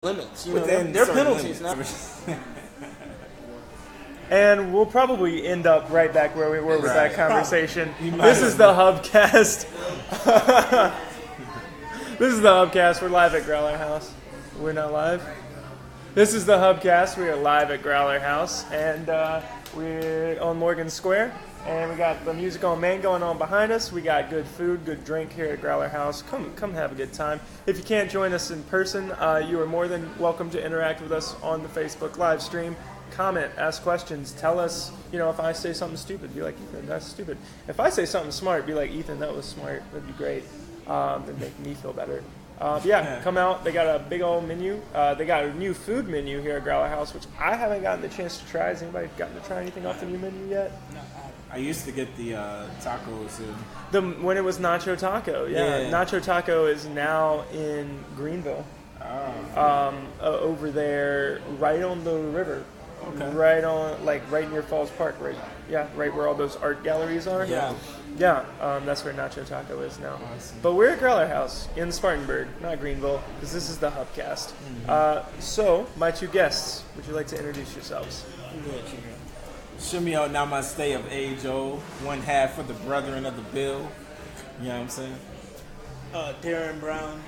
limits. You know, there are penalties now. And we'll probably end up right back where we were with that conversation. This is the Hubcast. This is the Hubcast. We're live at Growler House. We're not live. This is the Hubcast. We are live at Growler House, and we're on Morgan Square. And we got the music on main going on behind us. We got good food, good drink here at Growler House. Come have a good time. If you can't join us in person, you are more than welcome to interact with us on the Facebook live stream. Comment, ask questions, tell us, if I say something stupid, be like, Ethan, that's stupid. If I say something smart, be like, Ethan, that was smart. That'd be great. That'd make me feel better. Come out. They got a big old menu. They got a new food menu here at Growler House, which I haven't gotten the chance to try. Has anybody gotten to try anything off the new menu yet? No, I used to get the tacos. When it was Nacho Taco, yeah. Nacho Taco is now in Greenville. Over there, right on the river. Okay. Right near Falls Park, right where all those art galleries are. That's where Nacho Taco is now. Awesome. But we're at Growler House in Spartanburg, not Greenville, because this is the Hubcast. Mm-hmm. So, my two guests, would you like to introduce yourselves? Shimmy Namaste of age old, one half of the brethren of the bill. You know what I'm saying? Darren Brown,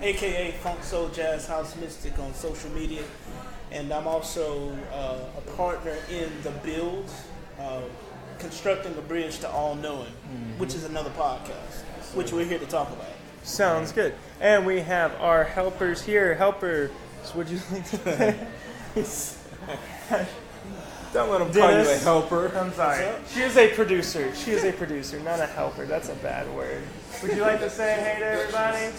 a.k.a. Funk Soul Jazz House Mystic on social media. And I'm also a partner in The Build, Constructing a Bridge to All Knowing, which is another podcast, which we're here to talk about. Sounds good. And we have our helpers here. Helpers, would you like to Don't let them call you a helper. I'm sorry. She is a producer. She is a producer, not a helper. That's a bad word. Would you like to say hey to everybody?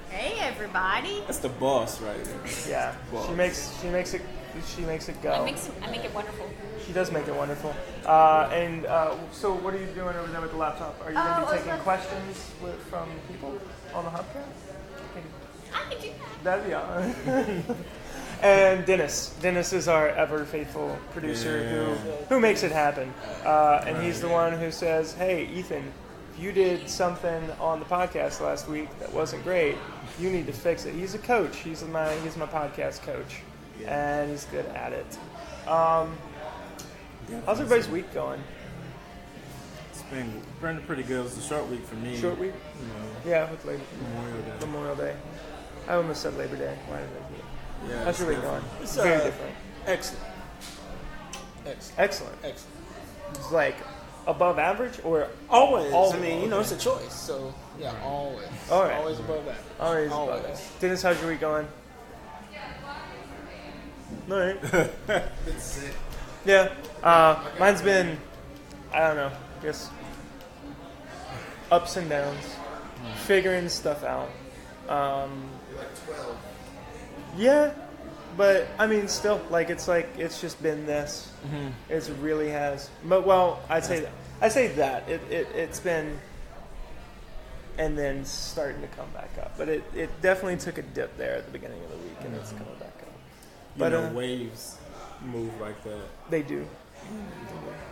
Hey everybody! That's the boss, right? Yeah, boss. She makes it go. I make it wonderful. She does make it wonderful. So what are you doing over there with the laptop? Are you going to be taking questions from people on the Hubcast? I can do that. That'd be awesome. And Dennis is our ever faithful producer who makes it happen. And he's the one who says, "Hey, Ethan, you did something on the podcast last week that wasn't great. You need to fix it." He's a coach. He's my podcast coach, and he's good at it. How's everybody's week going? It's been pretty good. It was a short week for me. Short week? Yeah, with Memorial Day. I almost said Labor Day. Why did I do it? Yeah, how's your week going? It's very different. Excellent. It's like above average or always. I mean, it's a choice. So always. All right. Always above that. Always. Above that. Dennis, how's your week going? All right. Yeah. Mine's been, I don't know, just ups and downs, figuring stuff out. Like 12. Yeah, but I mean, still, it's just been this. Mm-hmm. It really has. But I say that it's been, and then starting to come back up. But it definitely took a dip there at the beginning of the week, and it's coming back up. But waves move like that. They do.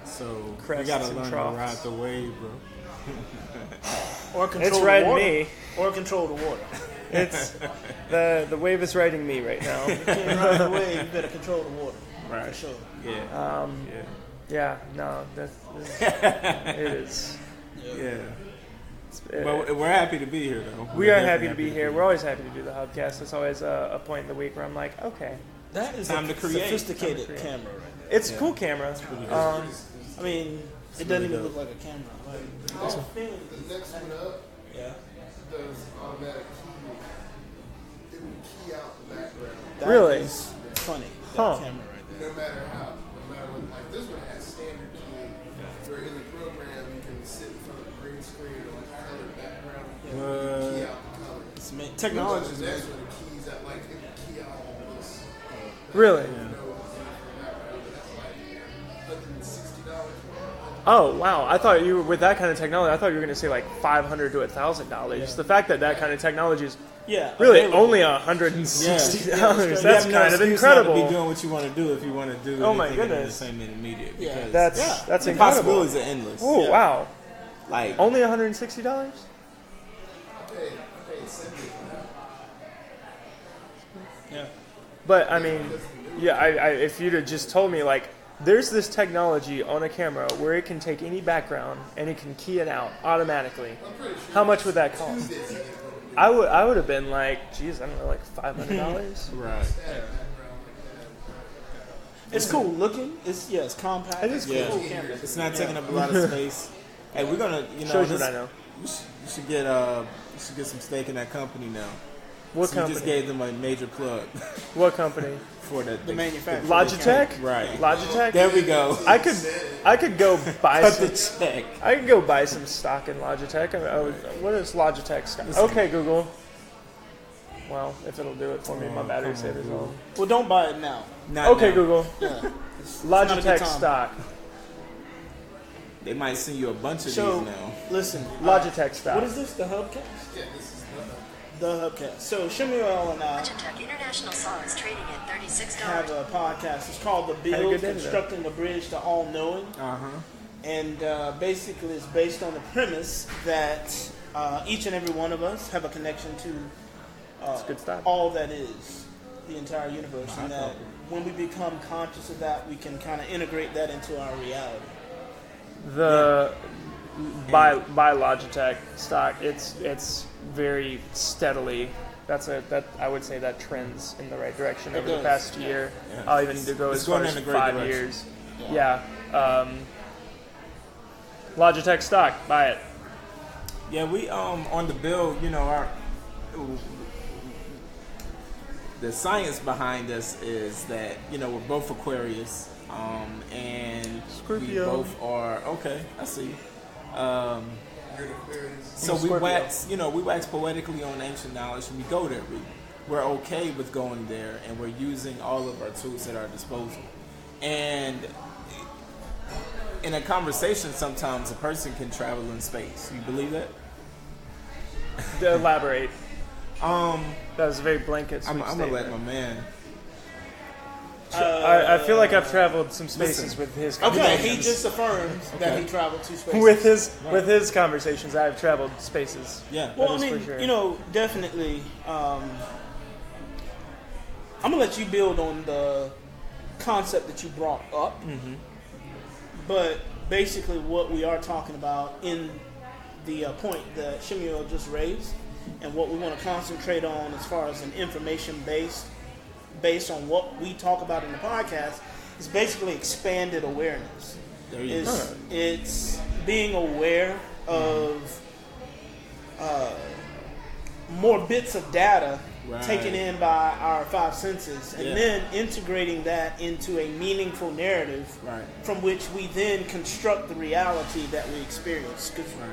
So crests, you gotta learn troughs. to ride the wave, bro. Or control it's the riding water. me. Or control the water. It's the wave is riding me right now. You can't ride the wave. You better control the water. Right. For sure. Yeah. Yeah. No. It is. Yeah. But we're happy to be here, though. We are happy to be here. We're always happy to do the Hubcast. It's always a point in the week where I'm like, okay, that is time a to create. sophisticated camera. Right there. It's a cool camera. I mean, it doesn't even look like a camera. The next one up does automatic key. It will key out the background. That really? Is funny. That camera right there. No matter what, like this one has standard keying. Where in the program you can sit in front of a green screen or like a colored background and key out the color. Technology is next one keys out it can key out all this. Really? Oh wow! I thought you were with that kind of technology. I thought you were going to say like $500 to $1,000. The fact that kind of technology is really only $160. That's kind of incredible. To be doing what you want to do if you want to do. Oh my goodness! In the same media. That's the incredible. Possibilities are endless. Oh wow! Like only $160. Yeah. But I mean, yeah, I if you'd have just told me like, there's this technology on a camera where it can take any background and it can key it out automatically. How much would that cost? I would have been like, geez, I don't know, like $500. Right. It's cool looking. It's compact. It is It's a cool. cool camera. It's not taking up a lot of space. Hey, we're gonna, Shows what I know. You should get some stake in that company now. What So company? You just gave them a major plug What company? for that. The manufacturer. Logitech? Right. Logitech? There we go. I could go buy Cut some. the check. I could go buy some stock in Logitech. What is Logitech stock? Okay, Google. Well, if it'll do it for me, my battery saver's on. Google. Well, don't buy it now. Not Okay, now. Google. Yeah. It's not a good Logitech time. stock. They might send you a bunch of So, these now. listen. Logitech stock. What is this? The Hubcast? Yeah, this is The Hubcast. So Shemuel and I Logitech International saw is trading at $36. have a podcast. It's called The Had a Build, good day today. Constructing a Bridge to All Knowing. And basically it's based on the premise that each and every one of us have a connection to good stuff. all that is, the entire universe. And that when we become conscious of that, we can kind of integrate that into our reality. Buy Logitech stock. It's very steadily. That I would say that trends in the right direction over the does. past year. Yeah. I'll even go It's as far going as in a great 5 direction. years. Yeah. Logitech stock. Buy it. Yeah, we on the build, the science behind us is that, we're both Aquarius, and Scorpio. we both are I see. you're an Aquarius. So we Scorpio. wax poetically on ancient knowledge, and we go there. We're okay with going there, and we're using all of our tools at our disposal. And in a conversation, sometimes a person can travel in space. You believe that? To elaborate. That was a very blanket. I'm sweep gonna let statement. my man. I feel like I've traveled some spaces with his. Okay, conversations. he just affirmed that Okay. he traveled to space. with his conversations. I've traveled spaces. Yeah. Well, That I is mean, for sure. definitely. I'm gonna let you build on the concept that you brought up, but basically, what we are talking about in the point that Shemuel just raised, and what we want to concentrate on as far as an information based on what we talk about in the podcast, is basically expanded awareness. There you go. It's being aware of more bits of data Right. taken in by our five senses, and Yeah. then integrating that into a meaningful narrative Right. from which we then construct the reality that we experience. Because Right.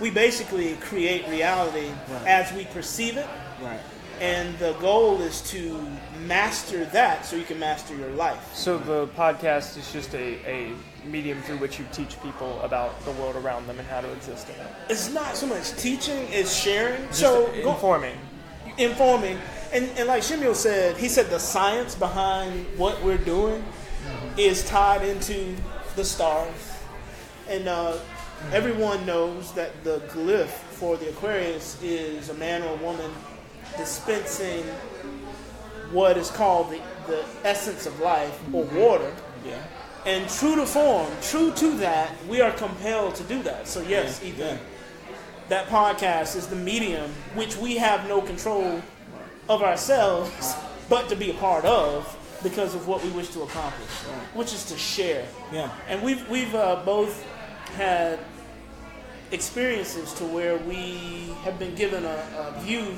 we basically create reality Right. as we perceive it, Right. and the goal is to master that so you can master your life. So the podcast is just a medium through which you teach people about the world around them and how to exist in it. It's not so much teaching, it's sharing. So informing. And like Shemuel said, he said the science behind what we're doing is tied into the stars. And everyone knows that the glyph for the Aquarius is a man or a woman dispensing what is called the essence of life, or water. Yeah. And true to form, true to that, we are compelled to do that. So yes, Yeah. Ethan, that podcast is the medium which we have no control of ourselves, but to be a part of because of what we wish to accomplish, which is to share. Yeah. And we've both had experiences to where we have been given a view.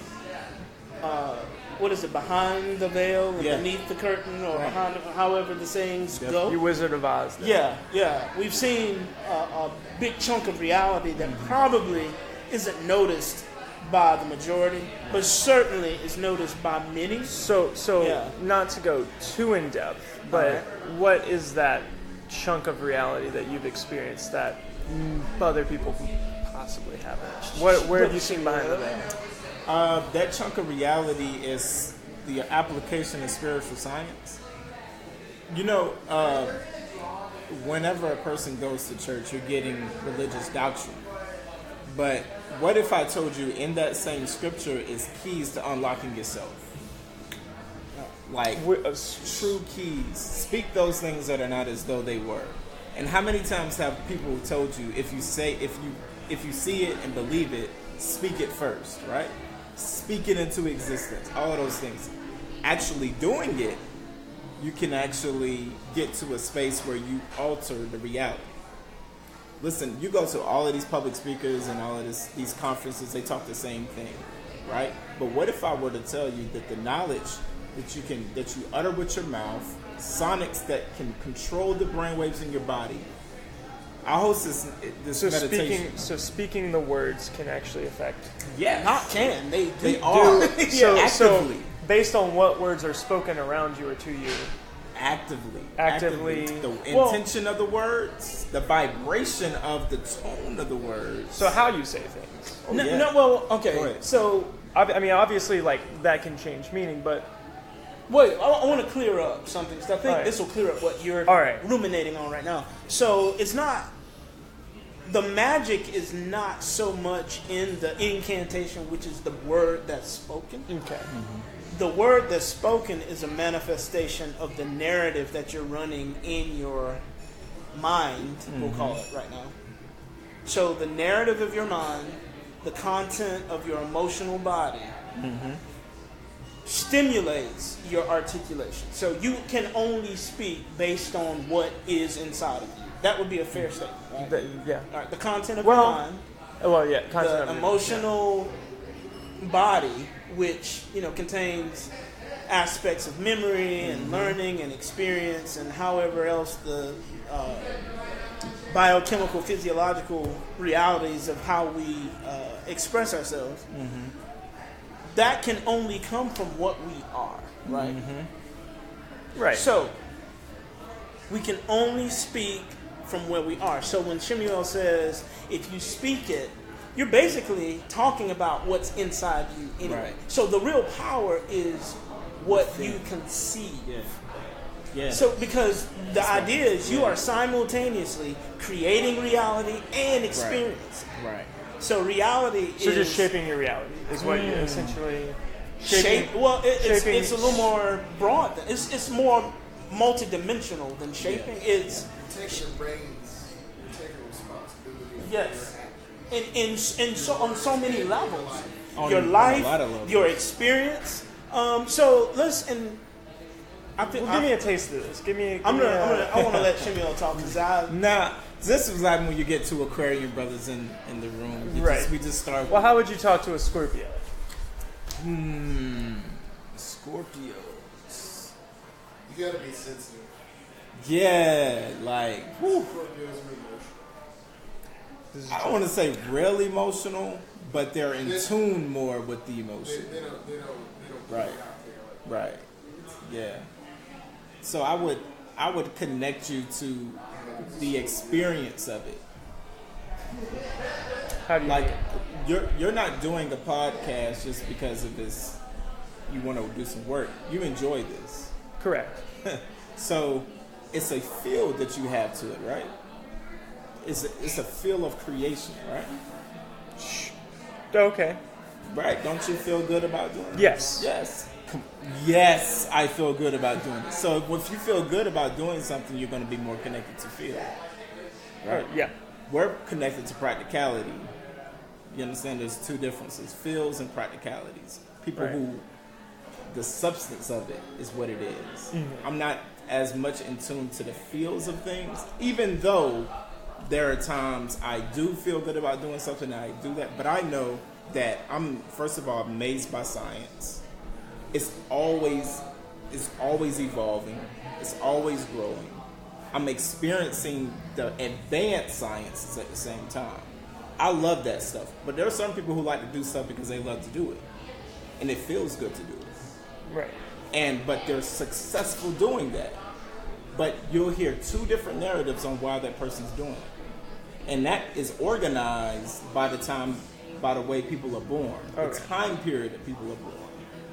What is it, behind the veil, and Yeah. beneath the curtain, or Right. behind, however the sayings go? You Wizard of Oz. then. Yeah. We've seen a big chunk of reality that probably isn't noticed by the majority, but certainly is noticed by many. So Yeah. not to go too in depth, but what is that chunk of reality that you've experienced that other people possibly haven't? Where have you seen behind the veil? That chunk of reality is the application of spiritual science. Whenever a person goes to church, you're getting religious doctrine. But what if I told you in that same scripture is keys to unlocking yourself? Like true keys. Speak those things that are not as though they were. And how many times have people told you if you see it and believe it, speak it first, right? Speak it into existence. All of those things. Actually doing it, you can actually get to a space where you alter the reality. Listen, you go to all of these public speakers and all of these conferences, they talk the same thing, right? But what if I were to tell you that the knowledge that you utter with your mouth, sonics that can control the brainwaves in your body. I host this meditation. Speaking the words can actually affect. Yeah, Not can. They are. So Actively. Based on what words are spoken around you or to you. Actively. The intention of the words, the vibration of the tone of the words. So how you say things. Okay. So I mean, obviously, like that can change meaning, but wait, I want to clear up something. I think this will clear up what you're ruminating on right now. So it's not. The magic is not so much in the incantation, which is the word that's spoken. Okay. Mm-hmm. The word that's spoken is a manifestation of the narrative that you're running in your mind, we'll call it right now. So the narrative of your mind, the content of your emotional body, stimulates your articulation. So you can only speak based on what is inside of you. That would be a fair statement, right? Yeah. All right. The content of your mind. Content The emotional body, which contains aspects of memory and learning and experience and however else the biochemical, physiological realities of how we express ourselves. That can only come from what we are, right? Right. So we can only speak from where we are. So when Shemuel says, if you speak it, you're basically talking about what's inside you anyway. Right. So the real power is what you conceive. Yeah. So because the idea is you are simultaneously creating reality and experience. Right. So reality is... So just shaping your reality is what you essentially... It's a little more broad. It's more multidimensional than shaping. It's... Take your brains, take a responsibility. Yes. On so many levels. On Your a life, lot of levels. your experience. So let's... give me a taste of this. I want to let Shemuel talk because this is like when you get two Aquarian brothers in the room. We just start. Well, how would you talk to a Scorpio? Scorpios. You gotta be sensitive. Yeah, like. Scorpios are emotional. I don't want to say real emotional, but they're in tune more with the emotion. They don't Right. put it out there like Right. Yeah. So I would connect you to the experience of it. How do you Like do it? you're not doing a podcast just because of this. You want to do some work. You enjoy this. Correct. So it's a feel that you have to it, right? It's a feel of creation, right? Okay. Right. Don't you feel good about doing it? Yes. Yes, I feel good about doing it. So if you feel good about doing something, you're going to be more connected to feel. Right? Yeah. We're connected to practicality. You understand? There's two differences: feels and practicalities. People who the substance of it is what it is. I'm not as much in tune to the feels of things, even though there are times I do feel good about doing something and I do that, but I know that I'm, first of all, amazed by science. It's always evolving. It's always growing. I'm experiencing the advanced sciences at the same time. I love that stuff. But there are some people who like to do stuff because they love to do it. And it feels good to do it. Right. But they're successful doing that. But you'll hear two different narratives on why that person's doing it. And that is organized by the way people are born. Okay. The time period that people are born.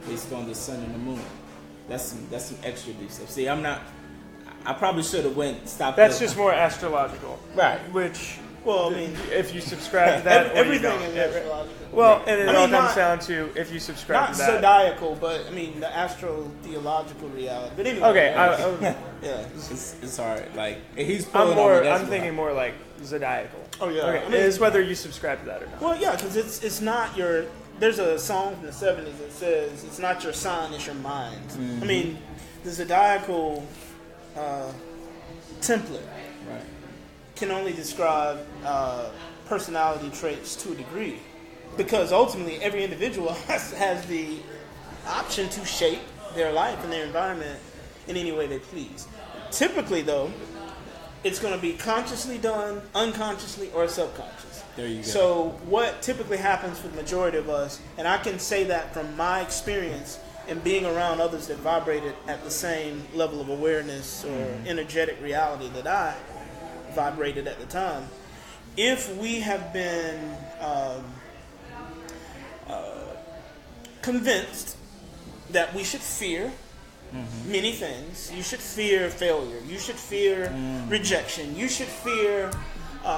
Based on the sun and the moon. That's some extra deep stuff. See, I probably should have stopped. That's just more astrological. Right. Which Well, I mean, if you subscribe to that, or you everything don't. is Yeah, right. astrological. Well, and it I all mean, comes not- down to if you subscribe Not to that. zodiacal, but I mean the astro-theological reality. But anyway. Okay, yeah. It's hard. Like he's pulling I'm on more. me, that's I'm why. thinking more like zodiacal. Oh yeah. Okay, I mean, it's whether you subscribe to that or not. well, yeah, because it's not your. There's a song from the '70s that says it's not your sign, it's your mind. I mean, the zodiacal template Right. can only describe personality traits to a degree, because ultimately every individual has the option to shape their life and their environment in any way they please. Typically, though, it's going to be consciously done, unconsciously, or subconscious. There you go. So what typically happens for the majority of us, and I can say that from my experience and being around others that vibrated at the same level of awareness or energetic reality that I vibrated at the time, if we have been convinced that we should fear many things. You should fear failure. You should fear rejection. You should fear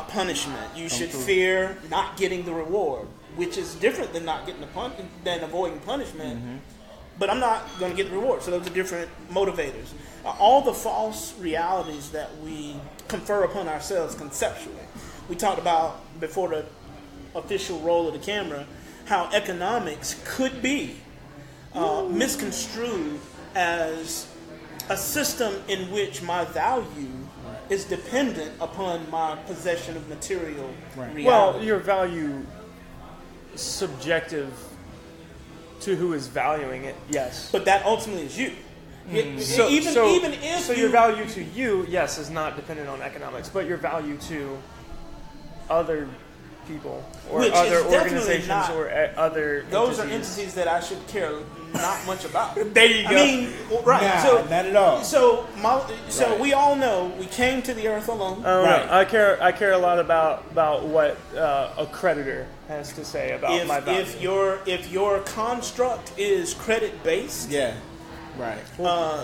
punishment. You should fear not getting the reward, which is different than not getting than avoiding punishment. But I'm not going to get the reward. So those are different motivators. All the false realities that we confer upon ourselves conceptually. We talked about before the official roll of the camera how economics could be misconstrued as a system in which my value is dependent upon my possession of material reality. Well, your value subjective to who is valuing it. Yes. But that ultimately is you. Even if so your value to you, yes, is not dependent on economics, but your value to other people or Which other is definitely organizations not- or other those are entities. entities that I should care not much about. There you I go. mean, right? Nah, so not at all. So Right. we all know we came to the earth alone. Oh, Right. no. I care a lot about what a creditor has to say about my value. If your construct is credit based, Yeah. Right.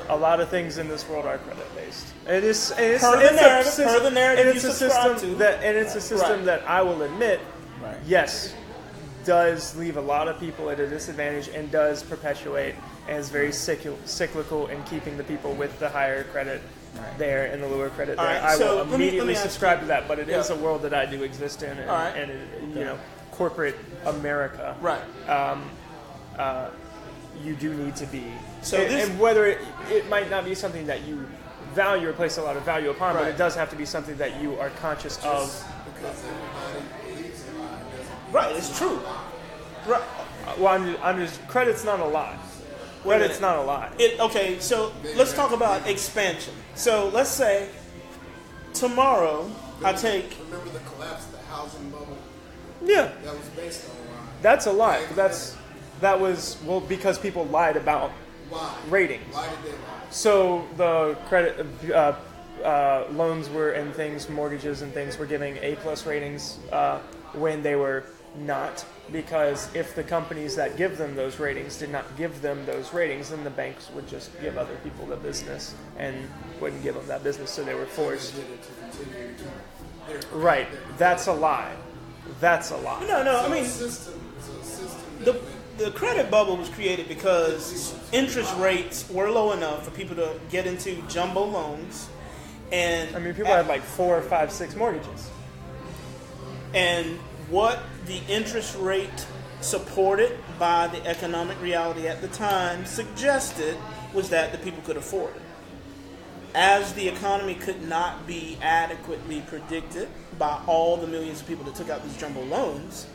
A lot of things in this world are credit based. It is Per the narrative and it's you a subscribe system to. that that I will admit, Right. yes, does leave a lot of people at a disadvantage and does perpetuate and is very cyclical in keeping the people with the higher credit there and the lower credit All there. right, I so will let me immediately ask subscribe you- to that, but it is Yeah. a world that I do exist in, and, All right. and corporate America. right? You do need to be. So and, this- and whether it might not be something that you value or place a lot of value upon, but Right. it does have to be something that you are conscious of. Because everybody believes a lie doesn't. Right, it's true. Right. Well, I'm just credit's not a lot. Wait a Credit's minute. not a lot. Okay, so let's talk about expansion. So let's say tomorrow I take. Remember the collapse of the housing bubble? Yeah, That was based on a lie. that's a lie. But that was because people lied about Why? ratings. Why did they lie? So the credit loans were and things, mortgages and things were giving A+ ratings when they were not, because if the companies that give them those ratings did not give them those ratings, then the banks would just give other people the business and wouldn't give them that business, so they were forced. They did it to continue to keep their Right, that's a lie. That's a lie. No, I mean system. It's a system that the credit bubble was created because interest rates were low enough for people to get into jumbo loans, and I mean, people had like 4, 5, 6 mortgages. and what the interest rate supported by the economic reality at the time suggested was that the people could afford it. As the economy could not be adequately predicted by all the millions of people that took out these jumbo loans,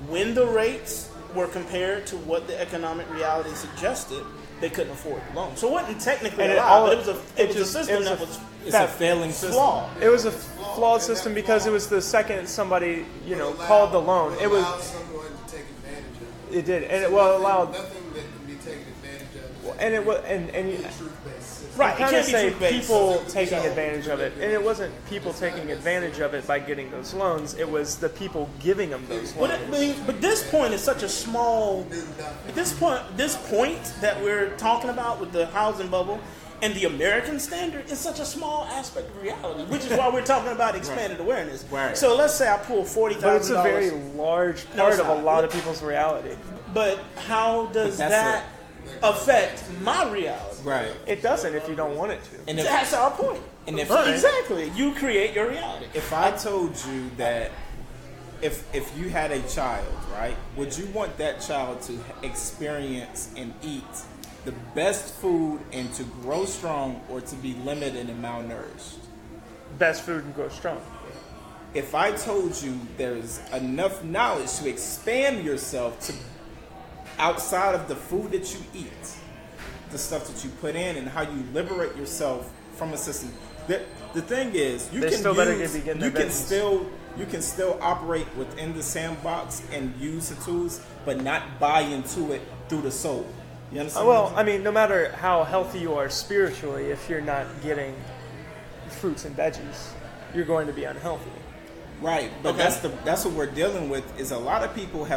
when the rates were compared to what the economic reality suggested, they couldn't afford the loan. So it wasn't technically And a it lie, all- but it was a it just- system it was that a- was It's a failing system. flawed. It was a flawed system because it was the second somebody, allowed- called the loan. It was, allowed someone to take advantage of it. it did, and it well allowed, Nothing that can be taken advantage of. and it was, and you, Truth-based system. Right, you it kind can't of be say truth-based. people taking advantage of it, and it wasn't people taking advantage of it by getting those loans. It was the people giving them those But, loans. but this point is such a small. This point that we're talking about with the housing bubble And the American standard is such a small aspect of reality, which is why we're talking about expanded awareness. Right. So let's say I pull $40,000. But it's a very large part of a lot of people's reality. But how does that affect my reality? Right. It doesn't if you don't want it to. And if, That's our point. and if Exactly. You create your reality. if I told you that if you had a child, right, would you want that child to experience and eat the best food and to grow strong, or to be limited and malnourished? Best food and grow strong. If I told you there's enough knowledge to expand yourself to outside of the food that you eat, the stuff that you put in, and how you liberate yourself from a system. The thing is, you can still operate within the sandbox and use the tools, but not buy into it through the soul. You understand? Well, I mean, no matter how healthy you are spiritually, if you're not getting fruits and veggies, you're going to be unhealthy. Right, but that's what we're dealing with. Is a lot of people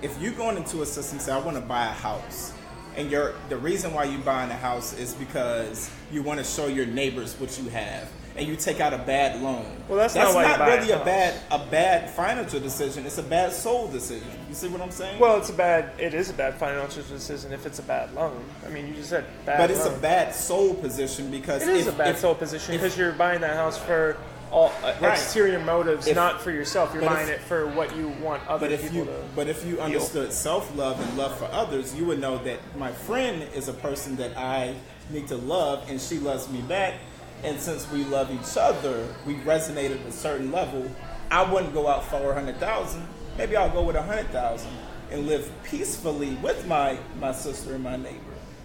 if you're going into a system, say I want to buy a house, and the reason why you're buying a house is because you want to show your neighbors what you have, and you take out a bad loan. Well, that's not why you buy really a house. a bad financial decision. It's a bad soul decision. You see what I'm saying? Well, it is a bad financial decision if it's a bad loan. I mean, you just said bad but it's loan. a bad soul position because It is a bad soul position because you're buying that house for all exterior motives, not for yourself. You're buying it for what you want other people to. But if you understood self-love and love for others, you would know that my friend is a person that I need to love, and she loves me back. And since we love each other, we resonate at a certain level. I wouldn't go out for 100,000. Maybe I'll go with 100,000 and live peacefully with my sister and my neighbor.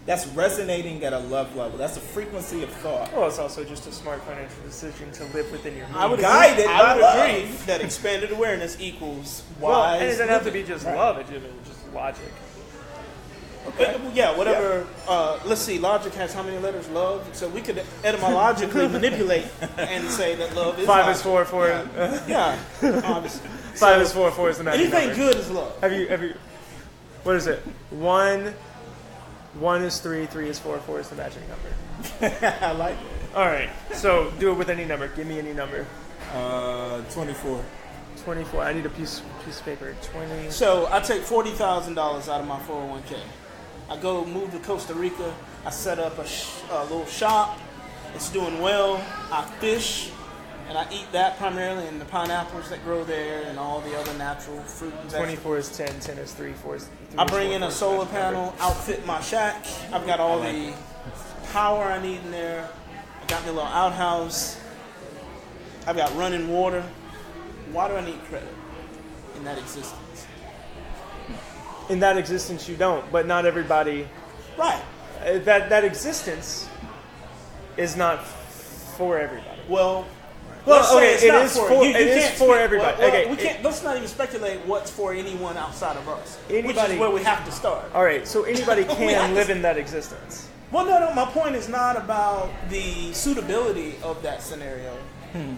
That's resonating at a love level. That's a frequency of thought. Well, it's also just a smart financial decision to live within your means. I would agree that expanded awareness equals wise. Well, and it doesn't have to be just love. It's just logic. Okay. Yeah, whatever. Yeah. Let's see. Logic has how many letters? Love. So we could etymologically manipulate and say that love is. 5 logic. is 4, 4. Yeah. Obviously. 5 is 4, 4 is the magic Anything number. good is love. Have you? What is it? 1 is 3, 3 is 4, 4 is the magic number. I like it. All right. So do it with any number. Give me any number. 24. 24. I need a piece of paper. 20. So I take $40,000 out of my 401k. I go move to Costa Rica. I set up a little shop. It's doing well. I fish, and I eat that primarily, and the pineapples that grow there, and all the other natural fruit and vegetables. 24 is 10. 10 is 3. 4 is 3. I bring in a solar panel, outfit my shack. I've got all the power I need in there. I got me a little outhouse. I've got running water. Why do I need credit in that existence? In that existence, you don't, but not everybody. Right. That existence is not for everybody. Well, okay, it is for everybody. Well, okay, we can't. Let's not even speculate what's for anyone outside of us, which Anybody- is where we have to start. All right, so anybody can live in that existence. Well, no. My point is not about the suitability of that scenario.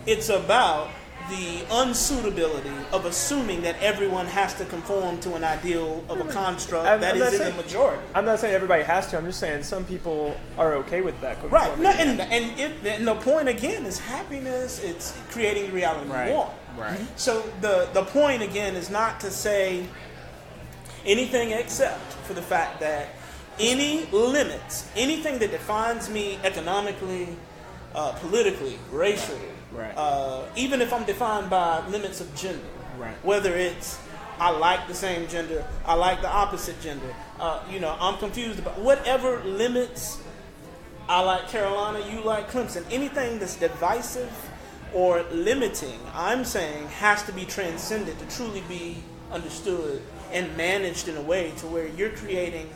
It's about the unsuitability of assuming that everyone has to conform to an ideal of a construct that is in the majority. I'm not saying everybody has to. I'm just saying some people are okay with that. Right. No, and the point again is happiness. It's creating the reality you want. Right. So the point again is not to say anything except for the fact that any limits, anything that defines me economically, politically, racially, even if I'm defined by limits of gender, whether it's I like the same gender, I like the opposite gender, I'm confused about whatever limits. I like Carolina, you like Clemson. Anything that's divisive or limiting, I'm saying, has to be transcended to truly be understood and managed in a way to where you're creating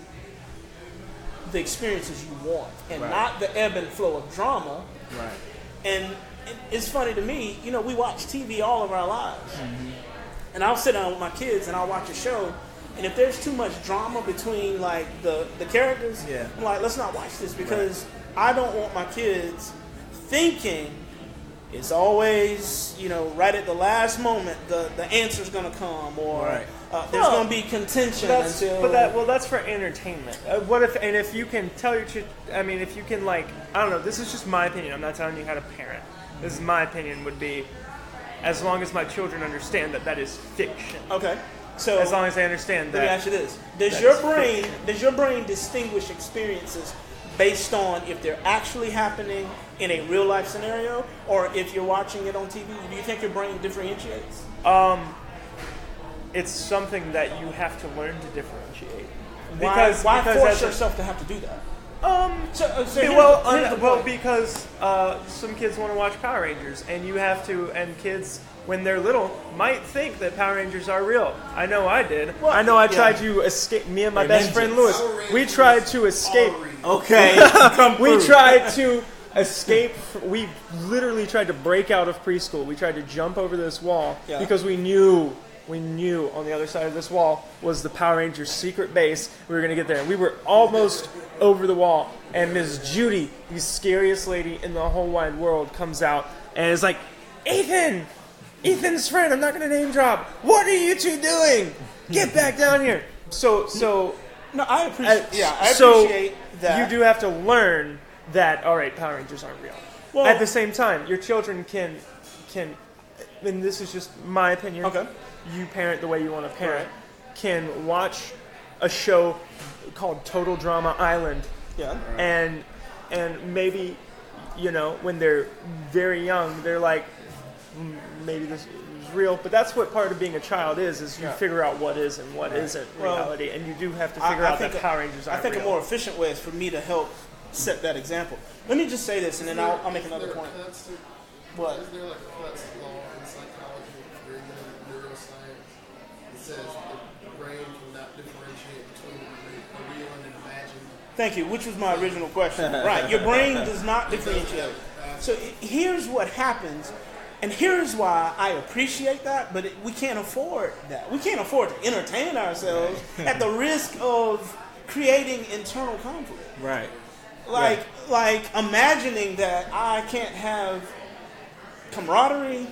the experiences you want and not the ebb and flow of drama. Right. And it's funny to me, we watch TV all of our lives. And I'll sit down with my kids and I'll watch a show, and if there's too much drama between like the characters, I'm like, let's not watch this, because I don't want my kids thinking it's always, right at the last moment, the answer's going to come, or Right. there's going to be contention until. That's for entertainment. If you can tell your if you can, I don't know, this is just my opinion. I'm not telling you how to parent. This is my opinion. Would be, as long as my children understand that is fiction. Okay. So as long as they understand that. Let me ask you this: Does your brain distinguish experiences based on if they're actually happening in a real life scenario, or if you're watching it on TV? Do you think your brain differentiates? It's something that you have to learn to differentiate. Why force as a- yourself to have to do that? Because some kids want to watch Power Rangers, and you have to, and kids, when they're little, might think that Power Rangers are real. I know I did. I know I tried to escape, me and my best friend Lewis, we tried to escape. Okay. We tried to escape. We literally tried to break out of preschool. We tried to jump over this wall because we knew on the other side of this wall was the Power Rangers secret base. We were going to get there. And we were almost over the wall. And Miss Judy, the scariest lady in the whole wide world, comes out and is like, Ethan's friend, I'm not going to name drop. What are you two doing? Get back down here. No, I appreciate. I so appreciate that. You do have to learn that. All right, Power Rangers aren't real. Well, at the same time, your children can, and this is just my opinion. Okay. You parent the way you want to parent. Can watch a show called Total Drama Island. Yeah. And maybe, when they're very young, they're like, maybe this is real. But that's what part of being a child is you figure out what is and what isn't reality. And you do have to figure out that Power Rangers aren't real. I think a more efficient way is for me to help set that example. Let me just say this, and then I'll make another point. What? Is there like a Hutt's law in psychology or even in neuroscience that says the brain cannot differentiate between a real and an imagined? Thank you, which was my original question. Right, your brain does not differentiate. So here's what happens, and here's why I appreciate that, but we can't afford that. We can't afford to entertain ourselves at the risk of creating internal conflict. Right. Like imagining that I can't have camaraderie,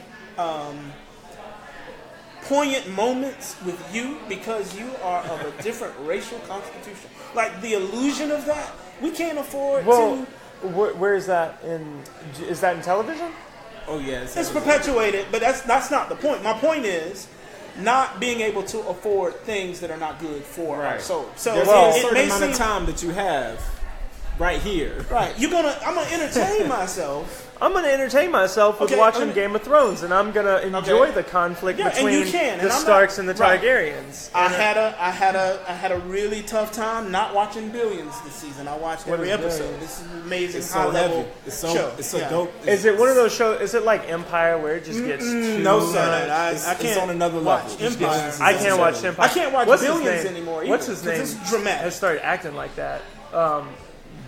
poignant moments with you because you are of a different racial constitution. Like the illusion of that, we can't afford to. Where is that is that in television? Oh yes. It's perpetuated, but that's not the point. My point is not being able to afford things that are not good for our soul. So there's a certain amount of time that you have right here. Right. I'm gonna entertain myself. I'm going to entertain myself with watching Game of Thrones, and I'm going to enjoy the conflict between the Starks and the Targaryens. I had a really tough time not watching Billions this season. I watched every episode. This is an amazing high level show. It's so dope. Is it one of those shows? Is it like Empire where it just gets too no, much? I can't. It's on another watch level. Empire. I can't watch Empire. I can't watch Billions anymore. What's his name? It's dramatic. Has started acting like that.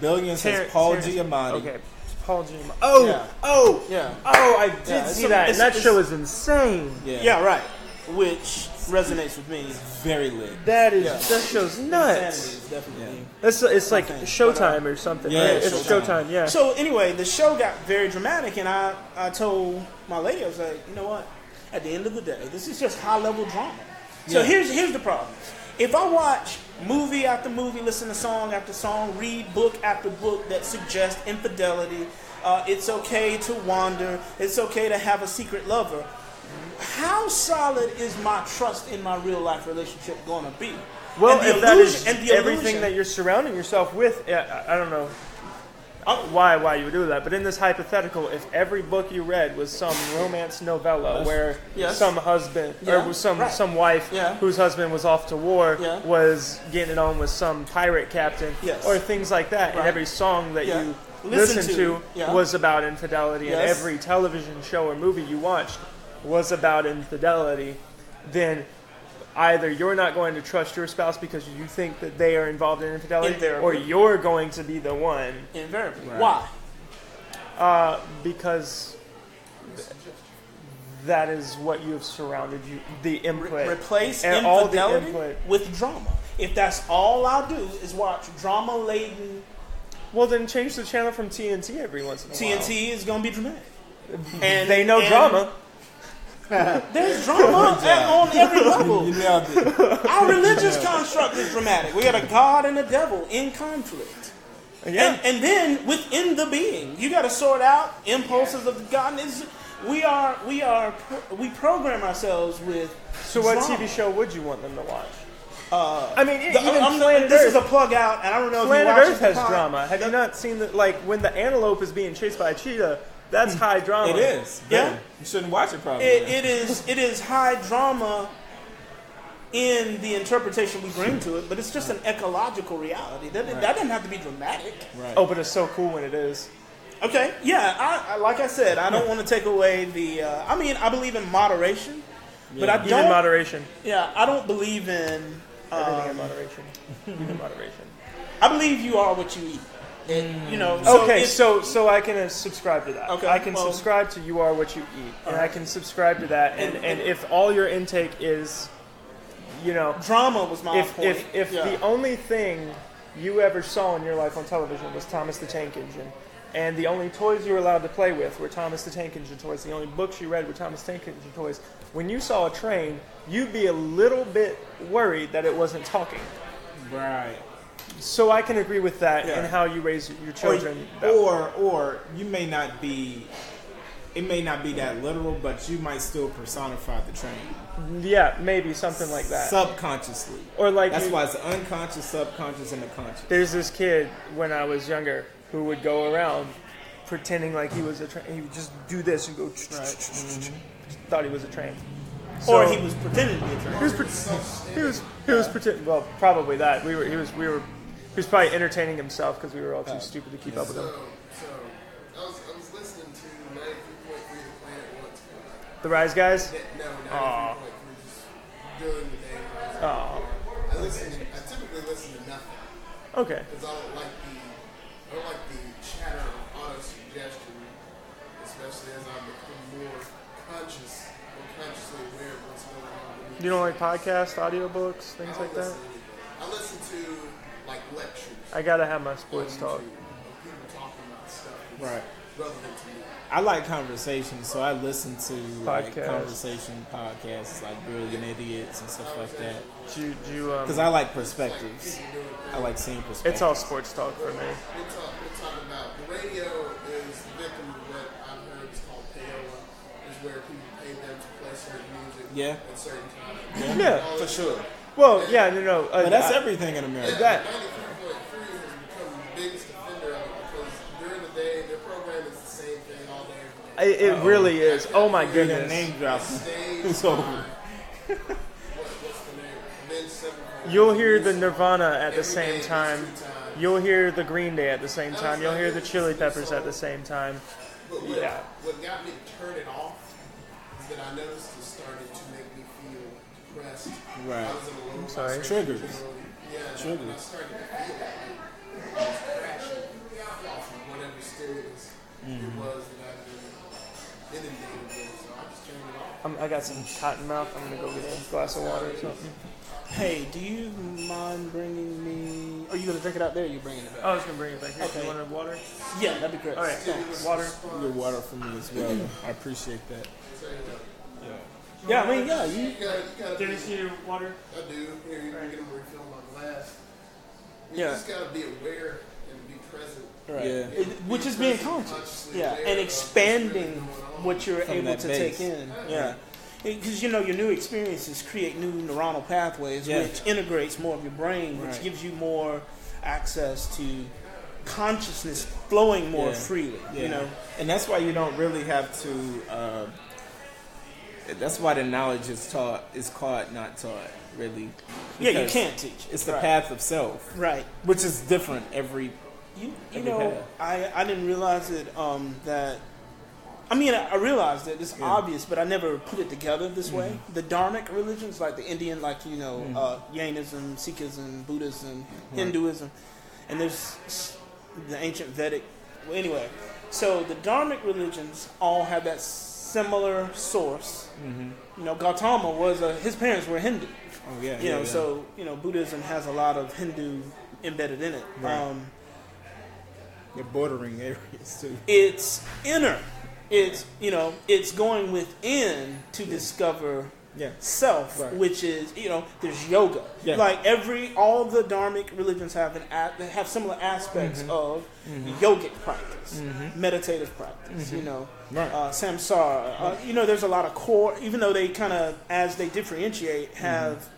Billions has Paul Giamatti. Okay. Paul Giamatti. I did see that. And that show is insane. Yeah, right. Which resonates with me. Very lit. That show's nuts. It's like Showtime or something. Yeah, right? It's Showtime. Yeah. So anyway, the show got very dramatic, and I told my lady, I was like, you know what? At the end of the day, this is just high level drama. So here's the problem. If I watch movie after movie, listen to song after song, read book after book that suggest infidelity, it's okay to wander, it's okay to have a secret lover, how solid is my trust in my real life relationship going to be? Well, if that is everything that you're surrounding yourself with, I don't know why you would do that, but in this hypothetical, if every book you read was some romance novella where some husband or some wife whose husband was off to war was getting it on with some pirate captain or things like that, and every song that you listened to was about infidelity, and every television show or movie you watched was about infidelity, then either you're not going to trust your spouse because you think that they are involved in infidelity, or you're going to be the one. Invariably. Right. Why? Because that is what you have surrounded you, the input. Replace and infidelity all the input with drama. If that's all I do is watch drama-laden... Well, then change the channel from TNT every once in a while. TNT is going to be dramatic. And They know and drama. There's drama on every level. You nailed it. Our religious construct is dramatic. We got a God and a devil in conflict. Yeah. And then within the being, you got to sort out impulses of God. We program ourselves with. So what drama. TV show would you want them to watch? I mean, even Planet Planet This Earth. is a plug out, and I don't know if Planet you watch Earth has drama. Have you not seen when the antelope is being chased by a cheetah? That's high drama. It is. Yeah. You shouldn't watch it probably. It is high drama in the interpretation we bring to it, but it's just an ecological reality. That doesn't have to be dramatic. Right. Oh, but it's so cool when it is. Okay, yeah. I like I said, I don't want to take away the. I believe in moderation, but I Even don't. moderation. Yeah, I don't believe in. Everything in moderation. Even moderation. I believe you are what you eat. And, Okay, so I can subscribe to that. Okay, I can well- subscribe to you are what you eat, and I can subscribe to that. And if all your intake is, drama was my point. if Yeah. the only thing you ever saw in your life on television was Thomas the Tank Engine, and the only toys you were allowed to play with were Thomas the Tank Engine toys, the only books you read were Thomas the Tank Engine toys, when you saw a train, you'd be a little bit worried that it wasn't talking. Right. So I can agree with that Yeah. in how you raise your children. Or you may not be. It may not be that literal, but you might still personify the train Yeah, maybe something like that. subconsciously. Or like That's why it's unconscious, subconscious, and the conscious. there's this kid when I was younger who would go around pretending like he was a train. He would just do this and go. Thought he was a train. Or he was pretending to be a train. He was pretending. Well, probably that. He was probably entertaining himself because we were all too stupid to keep up with him. So I was listening to 93.3 The Planet once. The Rise Guys. No, 93.3 just during the day. Oh, I typically listen to nothing okay. because I don't like the chatter of auto suggestion, especially as I become more consciously aware of what's going on. You don't like podcasts, audiobooks, things like that? I listen to like lectures. I gotta have my sports talk. People talking about stuff that's Right. relevant to me. I like conversations, so I listen to like Podcasts. conversation podcasts, like Brilliant Idiots and stuff like that. Do you, Because I like perspectives. I like seeing perspectives. it's all sports talk for me. We're talking about the radio is the victim of what I've heard is called payola, is where people pay them to play certain music Yeah. at certain times. Yeah, for sure. well, yeah, no. But that's everything in America. That 93.3 has become the biggest offender of it because during the day their program is the same thing all day, every day. it really is. Oh my You're gonna goodness. name drop. Stage It's over. what's the name? Avenged Sevenfold. You'll hear the Nirvana at the same time. You'll hear the Green Day at the same time. You'll hear the Chili Peppers at the same time. But Yeah. what got me to turn it off is that I noticed it started to make me feel depressed. Right. I was in a low sorry. Triggers. Yeah, Triggers. when I started to feel that, I was crashing off of whatever stimulus it was that I've been inundated with. So I just turned it off. I got some cotton mouth. I'm gonna go get a glass of water or something. Hey, do you mind bringing me? Are you gonna drink it out there? Or you bringing it back? I was gonna bring it back here. Okay. You want water? Yeah, that'd be great. All right, water. Your water for me as well. I appreciate that. Yeah, I mean, yeah, you. You gotta Dennis, you need water? I do. Here, you can get them refill my glass. You Yeah. just gotta be aware and be present. Right. Yeah. Which is being conscious. Yeah, and expanding what you're From able that to base. take in. Yeah. Because your new experiences create new neuronal pathways, Yeah. which integrates more of your brain, which Right. gives you more access to consciousness flowing more Yeah. freely. Yeah. You know. And that's why you don't really have to. That's why the knowledge is caught, not taught. Really. Yeah, you Because can't teach. It's the Right. path of self, Right. which is different every. You Every know, I didn't realize it. That I mean, I realized it. It's obvious, but I never put it together this way. The Dharmic religions, like the Indian, like Jainism, Sikhism, Buddhism, Hinduism, and there's the ancient Vedic. Well, anyway, so the Dharmic religions all have that similar source. You know, Gautama was his parents were Hindu. Oh yeah. You know, so Buddhism has a lot of Hindu embedded in it. Right. They're bordering areas too. It's inner. it's going within to discover self, which is there's yoga. Like all the dharmic religions have have similar aspects of yogic practice, meditative practice. Samsara. There's a lot of core, even though they kind of as they differentiate have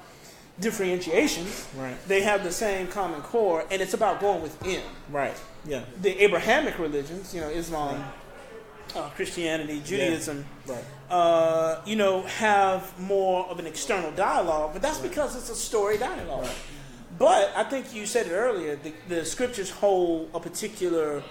differentiations. They have the same common core, and it's about going within. The Abrahamic religions, Islam. Christianity, Judaism, have more of an external dialogue, but that's because it's a story dialogue. But I think you said it earlier, the scriptures hold a particular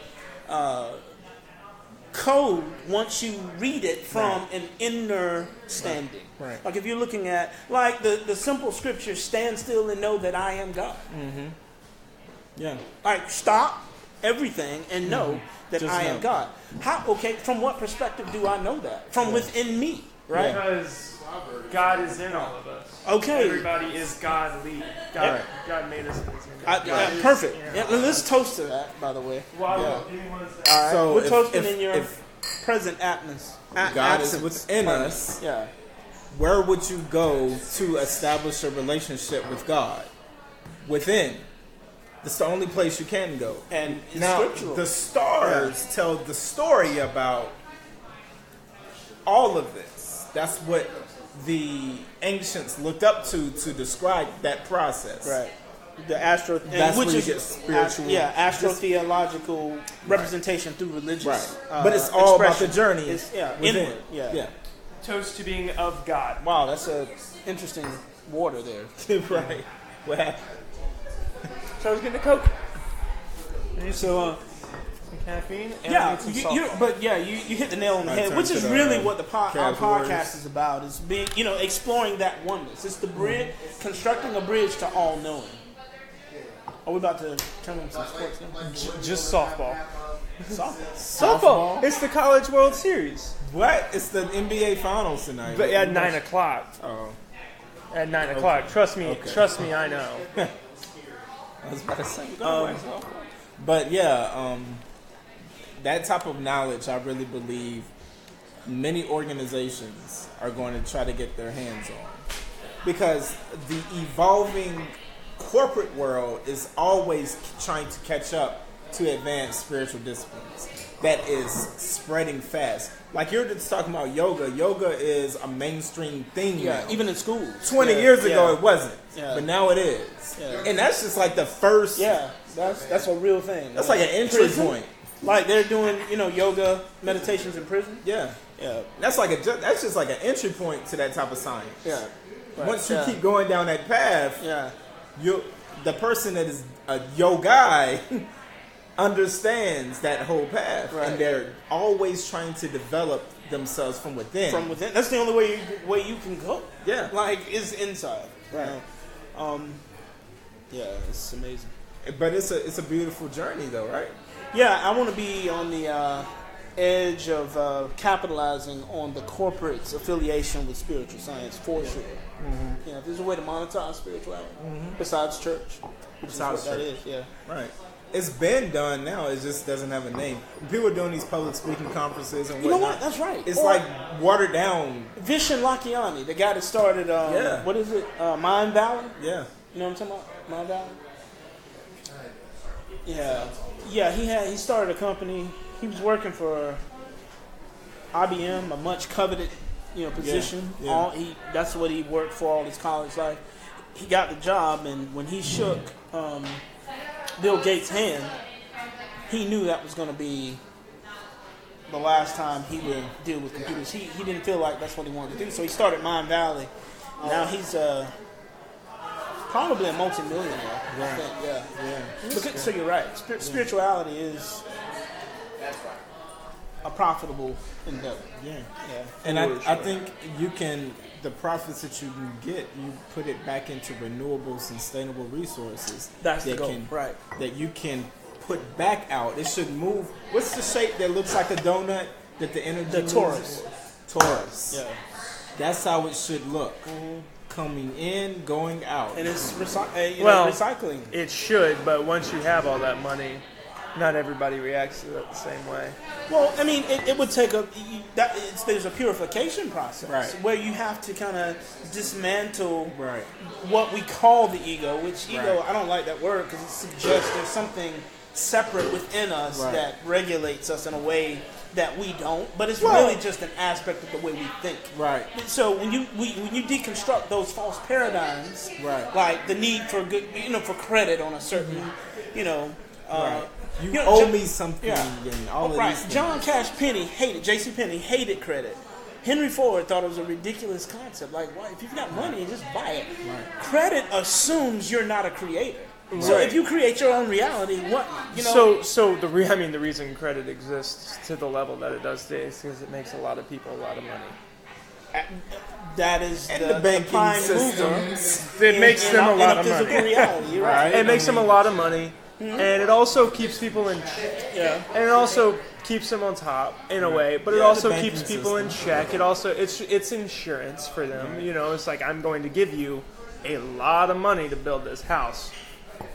code once you read it from an inner standing. Like if you're looking at, like the simple scriptures, stand still and know that I am God. Like stop everything and know that I am God. From what perspective do I know that? From within me, right? Because God is in all of us. Everybody is godly. God made us in his image. Perfect. Let's toast to that, by the way. All right. So we're toasting in your present atmosphere. God is within us. Where would you go to establish a relationship with God? Within. It's the only place you can go. And it's now, scriptural. The stars tell the story about all of this. That's what the ancients looked up to describe that process. Right. The astro, that's which where is you get spiritual. Astrotheological representation through religious. Right. But it's all about the journey. It's inward. Toast to being of God. Wow, that's a interesting water there. Right. What happened? So I was getting a Coke. So, some caffeine and some salt. You hit the nail on the head, which is really what our podcast is about. Is being, exploring that oneness. It's the bridge, constructing a bridge to all knowing. Are we about to turn on some sports now? Just softball. Softball. It's the College World Series. What? It's the NBA Finals tonight. But at 9 o'clock. Oh. At 9 o'clock. Trust me. Okay. Trust me. I know. I was about to say. But that type of knowledge, I really believe many organizations are going to try to get their hands on. Because the evolving corporate world is always trying to catch up to advanced spiritual disciplines. That is spreading fast. Like you're just talking about yoga. Yoga is a mainstream thing now. Even in schools. 20 years ago it wasn't. But now it is. And that's just like the first. That's a real thing. That's like an entry point. Like they're doing, yoga meditations in prison. That's just like an entry point to that type of science. Right. Once you keep going down that path, the person that is a yogi understands that whole path, and they're always trying to develop themselves from within. That's the only way you can go. Like is inside. Right. It's amazing. But it's a beautiful journey, though, right? Yeah, I want to be on the edge of capitalizing on the corporate's affiliation with spiritual science for sure. If there's a way to monetize spirituality besides church, which is what that is. Right. It's been done now. It just doesn't have a name. People are doing these public speaking conferences and whatnot. You know what? That's right. It's like watered down. Vishen Lakiani, the guy that started, what is it? Mind Valley? Yeah. You know what I'm talking about? Mind Valley? Yeah. He started a company. He was working for IBM, a much coveted, position. That's what he worked for all his college life. He got the job, and when he shook Bill Gates' hand, he knew that was going to be the last time he would deal with computers. He didn't feel like that's what he wanted to do, so he started Mind Valley. Now he's probably a multi-millionaire. So you're right. Spirituality is a profitable endeavor. And I think you can, the profits that you can get, you put it back into renewable, sustainable resources. That's the goal, that you can put back out. It should move. What's the shape that looks like a donut that the energy The torus. Torus. That's how it should look. Coming in, going out. And it's recycling. It should, but once you have all that money, not everybody reacts to it the same way. Well, I mean, it would take there's a purification process Right. where you have to kind of dismantle Right. what we call the ego, which ego, Right. I don't like that word because it suggests there's something separate within us Right. that regulates us in a way that we don't, but it's really just an aspect of the way we think. Right. So when you deconstruct those false paradigms, Right. like the need for good, for credit on a certain, Right. You know, owe John- me something yeah. and all of Right. these things. John Cash Penny hated, J.C. Penney hated credit. Henry Ford thought it was a ridiculous concept. Like, why? If you've got money, just buy it. Right. Credit assumes you're not a creator. So Right. if you create your own reality, what So the reason credit exists to the level that it does today is because it makes a lot of people a lot of money. that is And the the banking prime systems. It makes them a lot of in a physical money. reality. You're right. It makes them a lot of money, and it also keeps people in. Yeah. And it also keeps them on top in a way, but it Yeah, also the keeps banking people in check. It also it's insurance for them. It's like, I'm going to give you a lot of money to build this house.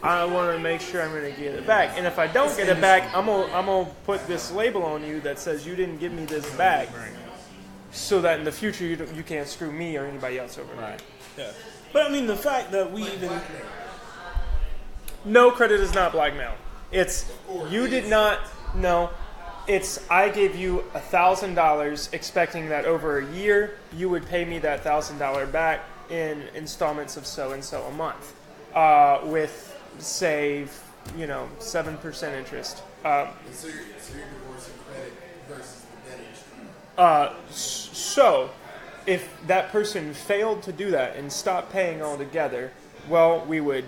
I want to make sure I'm going to get it back, and if I don't get it back, I'm gonna put this label on you that says you didn't give me this back, so that in the future you can't screw me or anybody else over. Right. Yeah. But I mean, the fact that we even No, credit is not blackmail. It's you did not. No, it's I gave you $1,000 expecting that over a year you would pay me that $1,000 back in installments of so and so a month, with say 7% interest. So you're divorcing credit versus the debt instrument. So, if that person failed to do that and stopped paying altogether, well, we would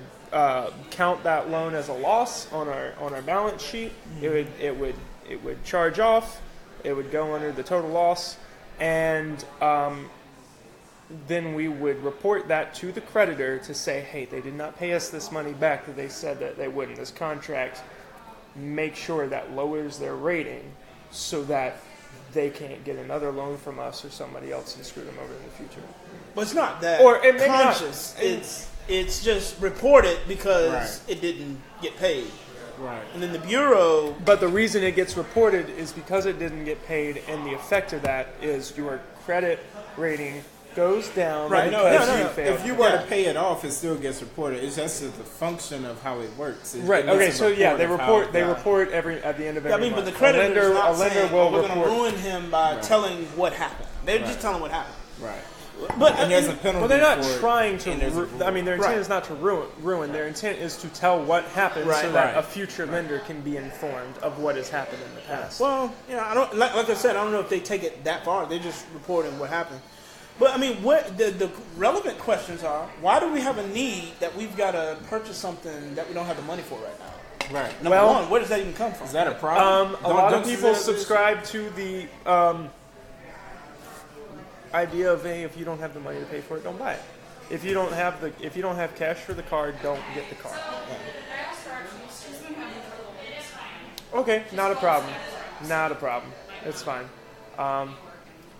count that loan as a loss on our balance sheet. It would charge off. It would go under the total loss, and then we would report that to the creditor to say, hey, they did not pay us this money back that they said that they would in this contract. Make sure that lowers their rating so that they can't get another loan from us or somebody else and screw them over in the future. But it's not that Or it may not. conscious. It's just reported because Right. it didn't get paid. Right. And then the Bureau, But the reason it gets reported is because it didn't get paid, and the effect of that is your credit rating goes down. Right, because no. you failed. If you were Yeah. to pay it off, it still gets reported. It's just the function of how it works. Right. It Okay. needs a So yeah, they of how report. it They got. report at the end of I every mean, but month. the creditor's a not lender saying, will we're going report. to ruin him by telling what happened. They're just telling what happened. Right. But And there's a penalty. But they're not for it, trying to. and there's a I mean, their intent Right. is not to ruin. Their intent is to tell what happened, Right. so that Right. a future lender can be informed of what has happened in the past. Well, I don't like I said, I don't know if they take it that far. They're just reporting what happened. But I mean, what the relevant questions are: why do we have a need that we've got to purchase something that we don't have the money for right now? Right. Number Well- one, where does that even come from? Is that a problem? A lot of Don't you people say that- subscribe to the idea of, hey, if you don't have the money to pay for it, don't buy it. If you don't have cash for the car, don't get the car. Okay, not a problem. Not a problem. It's fine.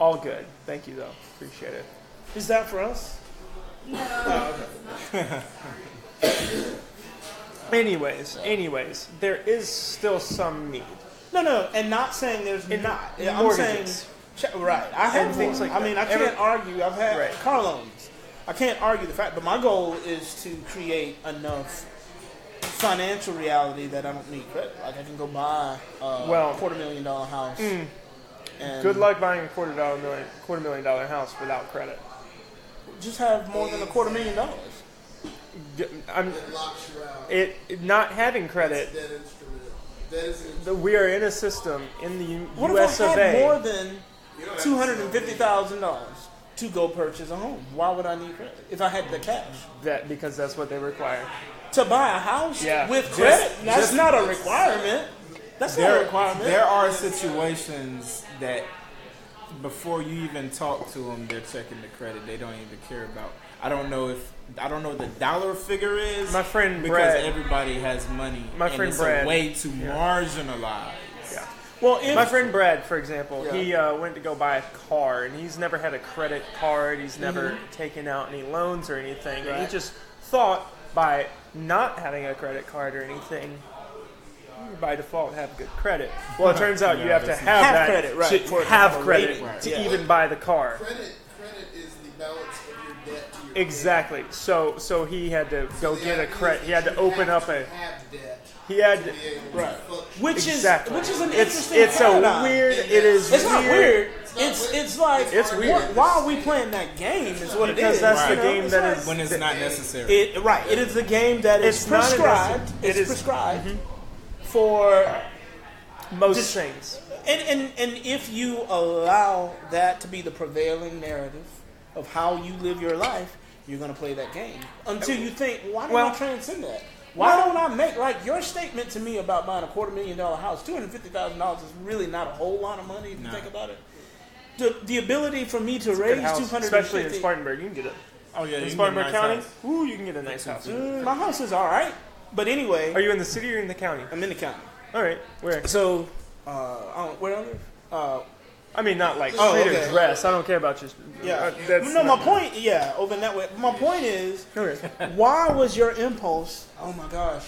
All good. Thank you, though. Appreciate it. Is that for us? Anyways, there is still some need. No, and not saying there's not. I'm saying mortgages. right. I have And things like I mean, that. I can't argue. I've had Right. car loans. I can't argue the fact, but my goal is to create enough financial reality that I don't need credit. Like I can go buy a $250,000 house. And Good luck buying a $250,000 house without credit. Just have more than $250,000. It locks you out. Not having credit. Debt instrument. Debt is an We are in a system in the What U.S. if I of had A. more than You don't have to $250,000 to go purchase a home? Why would I need credit if I had the cash Because that's what they require. to buy a house Yeah. with credit? That's just- not a requirement. That's not a requirement. There are situations that before you even talk to them, they're checking the credit. They don't even care about. I don't know what the dollar figure is. My friend because Brad- everybody has money. My and friend it's Brad- a way to marginalize. Yeah. Well, if My friend Brad, for example, Yeah. he went to go buy a car, and he's never had a credit card. He's never taken out any loans or anything. And he Right. just thought by not having a credit card or anything, by default have good credit. Well, it turns out you have to have that credit, right, to for it to have have a credit rating, right. to Yeah. even buy the car. Credit is the balance of your debt to your Exactly. So he had to go get a credit. He had to open up a. have debt He had to to. be able to Right. function. Which Exactly. is an It's interesting it's a paradigm. weird. It is. It's not weird. It's It's like It's weird. Why are we playing that game? Is what Because it is. that's you the know? game It's that like- is. when it's not necessary. It is the game that is It's not a prescribed. necessary- It's it is- prescribed for Most Just- things. and if you allow that to be the prevailing narrative of how you live your life, you're going to play that game until you think, why don't I transcend that? Why don't I make, like, your statement to me about buying a $250,000 house? $250,000 is really not a whole lot of money if you think about it. The ability for me to raise House, 250, especially in Spartanburg, you can get it. Oh yeah, In you Spartanburg can get a County, nice house. ooh, you can get a nice house. My house is all right, but anyway, Are you in the city or in the county? I'm in the county. All right, where? So, where I live? I mean, not like Oh, street okay. or dress. I don't care about your. Yeah. That's No, my not- point. Yeah, over in that way. My point is, Okay. why was your impulse? Oh my gosh,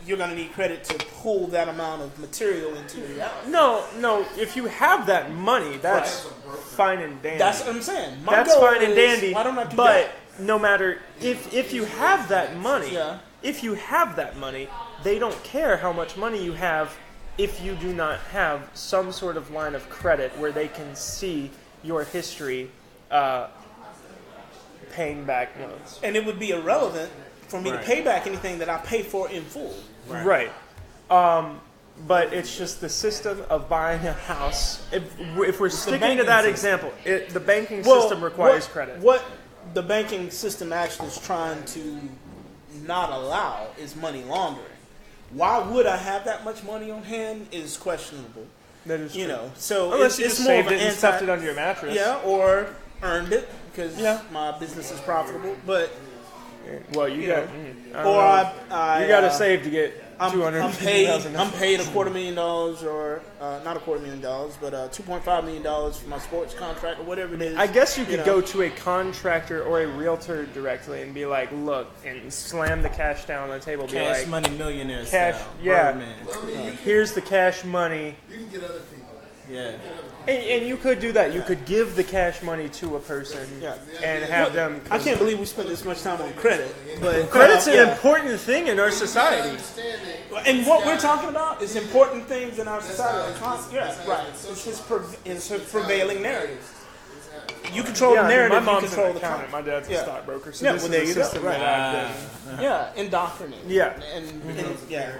you're gonna need credit to pull that amount of material into reality. No. If you have that money, that's fine and dandy. That's what I'm saying. My That's goal fine and is, dandy. Why don't I do but that? no matter if you have that money, Yeah. if you have that money, they don't care how much money you have if you do not have some sort of line of credit where they can see your history paying back loans. And it would be irrelevant for me to Right. pay back anything that I pay for in full. Right. But it's just the system of buying a house. If we're sticking to banking that system. example, the banking Well, system requires what- credit. What the banking system actually is trying to not allow is money laundering. Why would I have that much money on hand is questionable. That is You true. know, so Unless it's, you it's just more saved of it an and stuffed it under your mattress. Yeah, or earned it because Yeah. my business is profitable. But Well, you got. I don't or know. I You got to save to get I'm paid. $250,000. I'm paid $250,000, or not $250,000, but $2.5 million for my sports contract or whatever it is. I guess you could know. go to a contractor or a realtor directly and be like, "Look," and slam the cash down on the table. Be Cash like, money millionaire Cash- style. yeah. Birdman. Well, I mean, "Here's the cash money," you can get other people. Yeah. and you could do that. You could give the cash money to a person Yeah. and have them. I can't believe we spent this much time on credit, but Credit's an yeah. important thing in our society. Understanding. And what we're talking about is important things in our society. Yeah, right. It's his prevailing narrative. You control Yeah, the I mean, narrative. my You mom's control an the accountant. content. My dad's a Yeah. stockbroker. So Yeah, this well, is there the you go. system Right. that I've been. Yeah, indoctrinated. Yeah. and yeah,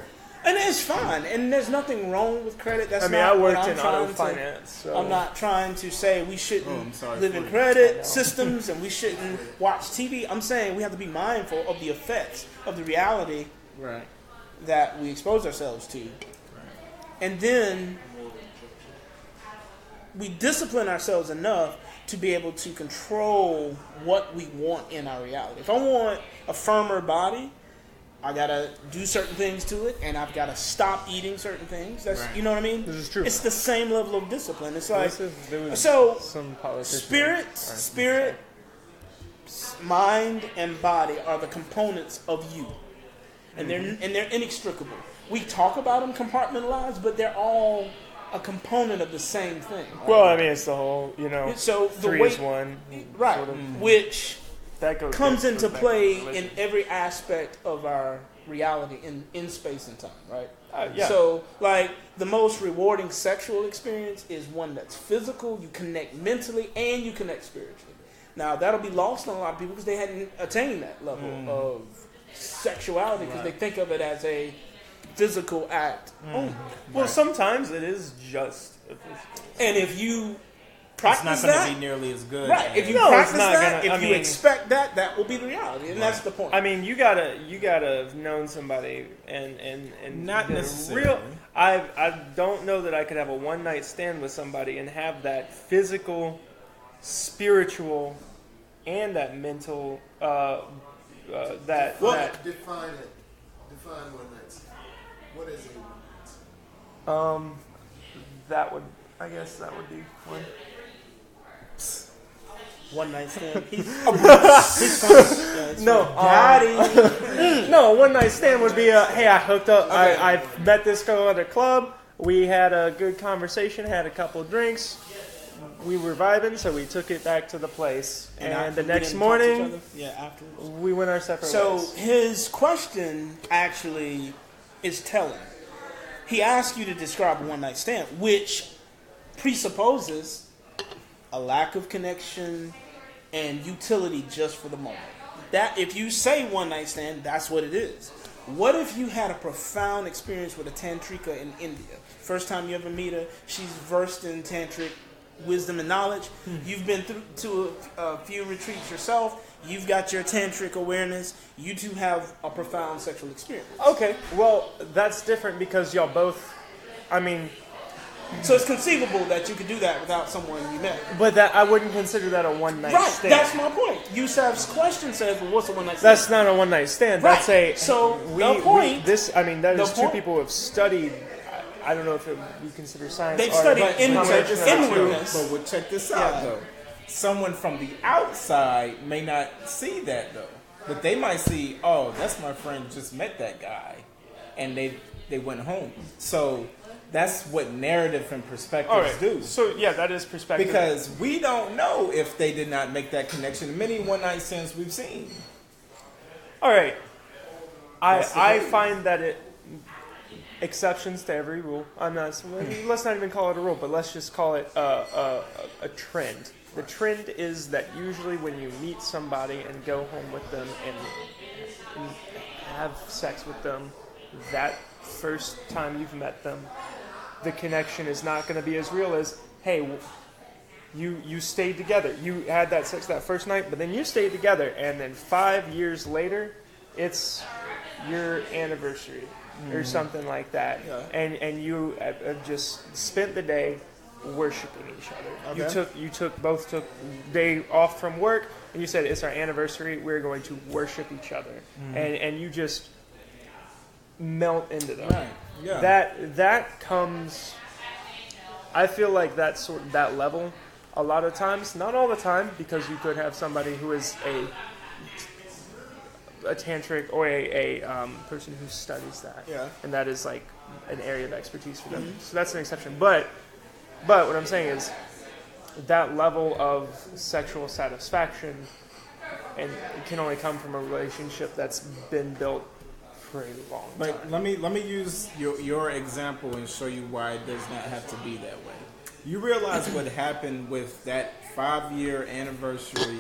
and it's fine. And there's nothing wrong with credit. That's I mean, not I what worked I'm in trying auto to- finance. So. I'm not trying to say we I'm shouldn't sorry live for in you. credit systems and we shouldn't watch TV. I'm saying we have to be mindful of the effects of the reality Right. that we expose ourselves to. And then we discipline ourselves enough to be able to control what we want in our reality. If I want a firmer body, I gotta do certain things to it, and I've gotta stop eating certain things. That's Right. you know what I mean. This is true. It's the same level of discipline. It's like There was so some politician- spirit, mind, and body are the components of you, and they're inextricable. We talk about them compartmentalized, but they're all a component of the same thing. Right? Well, I mean, it's the whole, So the 3 way, is 1. right, Sort of, which that goes comes goes into back play to religion. in every aspect of our reality in space and time, right? Yeah. So, like, the most rewarding sexual experience is one that's physical, you connect mentally, and you connect spiritually. Now, that'll be lost on a lot of people because they hadn't attained that level of sexuality because they think of it as a physical act only. Well, sometimes it is just a physical. And if you It's practice not going that, to be nearly as good. right, if you No, it's practice not that, gonna- if I you mean- expect that, that will be the reality. And that's the point. I mean, you gotta have known somebody and Not the necessarily. I don't know that I could have a one night stand with somebody and have that physical, spiritual, and that mental that Well, that define it. Define one night stand. What is a one night stand? that would, I guess that would be one. One night stand. He's funny. Yeah, it's No, funny. no, a one night stand would be hey, I hooked up. I met this girl at a club. We had a good conversation, had a couple of drinks. We were vibing, so we took it back to the place. And the we next didn't talk to each morning, other? Yeah, afterwards. we went our separate So ways. his question actually is telling. He asked you to describe a one night stand, which presupposes a lack of connection and utility just for the moment. That if you say one night stand, that's what it is. What if you had a profound experience with a tantrika in India? First time you ever meet her, she's versed in tantric wisdom and knowledge. You've been through to a few retreats yourself. You've got your tantric awareness. You two have a profound sexual experience. Okay, well, that's different because y'all both, I mean, So it's conceivable that you could do that without someone you met. but that I wouldn't consider that a one night Right, stand. that's my point. Yusuf's question says, well, what's a one night stand? That's not a one night stand. Right. That's a So, the point- that the is two point- people who have studied. I don't know if you consider science. They've or studied but in- combination of the two. inwardness. But we'll check this out Yeah. though. Someone from the outside may not see that though, but they might see, oh, that's my friend just met that guy, and they went home. So that's what narrative and perspectives All right. do. So yeah, that is perspective. Because we don't know if they did not make that connection. Many one night stands we've seen. all right, That's the I thing. find that it exceptions to every rule. I'm not. Let's not even call it a rule, but let's just call it a trend. The trend is that usually when you meet somebody and go home with them and have sex with them, that first time you've met them, the connection is not going to be as real as, hey, you stayed together. You had that sex that first night, but then you stayed together, and then 5 years later, it's your anniversary or something like that, and you have just spent the day worshiping each other. Okay. You both took day off from work, and you said it's our anniversary. We're going to worship each other, and you just melt into them. Right. Yeah. That comes. I feel like that level, a lot of times, not all the time, because you could have somebody who is a tantric or a person who studies that, and that is like an area of expertise for them. So that's an exception. But what I'm saying is that level of sexual satisfaction, and it can only come from a relationship that's been built for a long time. But let me use your example and show you why it does not have to be that way. You realize what happened with that 5-year anniversary.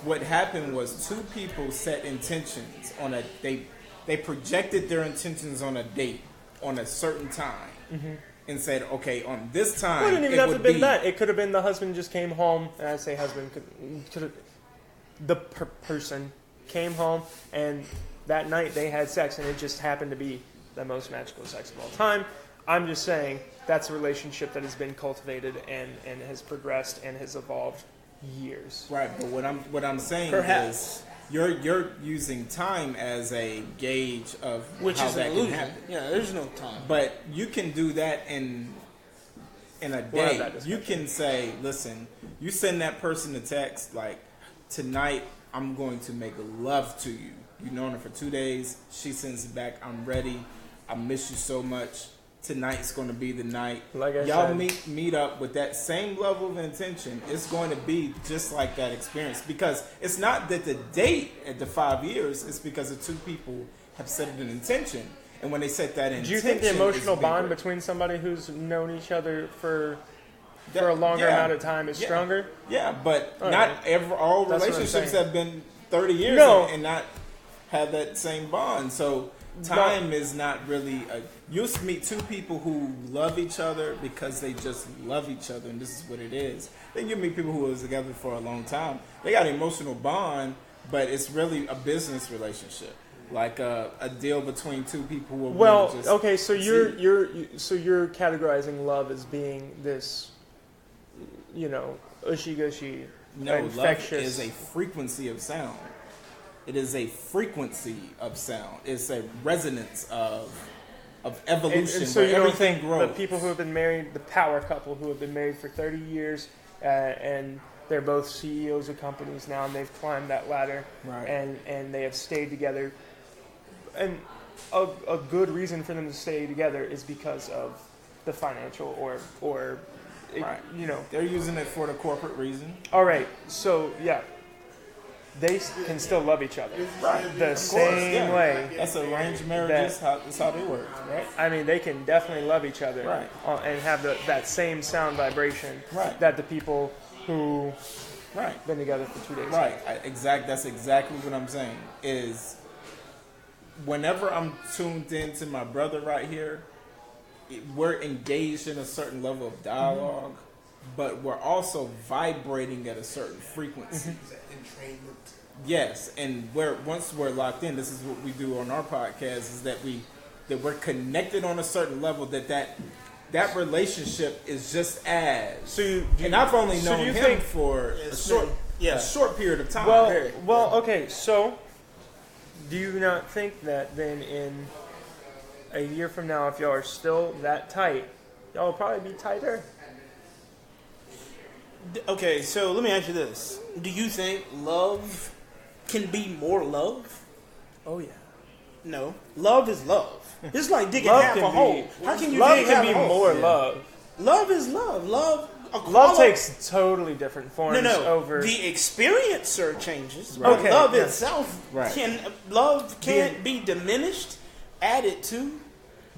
What happened was two people set intentions on they projected their intentions on a date on a certain time, and said, okay, on this time Well, it didn't even it have to would have been be that. It could have been the husband just came home, and I say husband, could have, the person came home, and that night they had sex, and it just happened to be the most magical sex of all time. I'm just saying that's a relationship that has been cultivated and has progressed and has evolved years. right. But what I'm saying Perhaps. is you're using time as a gauge of Which how is that an can illusion. happen. Yeah, there's no time. But you can do that in a We'll have day. that discussion. You can say, listen, you send that person a text like, tonight I'm going to make love to you. You've known her for 2 days. She sends it back, I'm ready. I miss you so much. Tonight's going to be the night. Like I Y'all said. meet up with that same level of intention. It's going to be just like that experience. Because it's not that the date at the 5 years, it's because the two people have set an intention. And when they set that intention, Do you think the emotional it's bond bigger. between somebody who's known each other for a longer Yeah. amount of time is Yeah. stronger? Yeah, but All not right. all That's what I'm relationships saying. have been 30 years No. and not have that same bond. So time is not really you'll meet two people who love each other because they just love each other, and this is what it is. Then you meet people who was together for a long time. They got an emotional bond, but it's really a business relationship, like a deal between two people who are Well, willing to just okay, so succeed. you're categorizing love as being this, ushy gushy, No, infectious. love is a frequency of sound. It is a frequency of sound. It's a resonance of evolution and so where you don't everything think grows. the people who have been married, the power couple who have been married for 30 years, and They're both CEOs of companies now, and they've climbed that ladder, Right. and they have stayed together. And a good reason for them to stay together is because of the financial or Right. you know. They're using it for the corporate reason. All right, so yeah, they can still love each other the same way. That's arranged marriages. That's how they work, right? I mean, they can definitely love each other, Right. And have that same sound vibration Right. that the people who Right. been together for 2 days. Right. That's exactly what I'm saying. Is whenever I'm tuned into my brother right here, we're engaged in a certain level of dialogue, but we're also vibrating at a certain frequency. Entrainment. Yes, and once we're locked in, this is what we do on our podcast: is that we're connected on a certain level that relationship is just as. And I've only known him for a short period of time. Well, okay. So, do you not think that then in a year from now, if y'all are still that tight, y'all will probably be tighter? Okay, so let me ask you this: do you think love can be more love? Oh yeah. No, love is love. It's like digging Love half can a be- hole. How can you Love dig can half be a hole? more love. Love is love. Love. Love takes totally different forms No. over. The experiencer changes. Right. But Okay, love yeah. itself Right. can't be diminished, added to.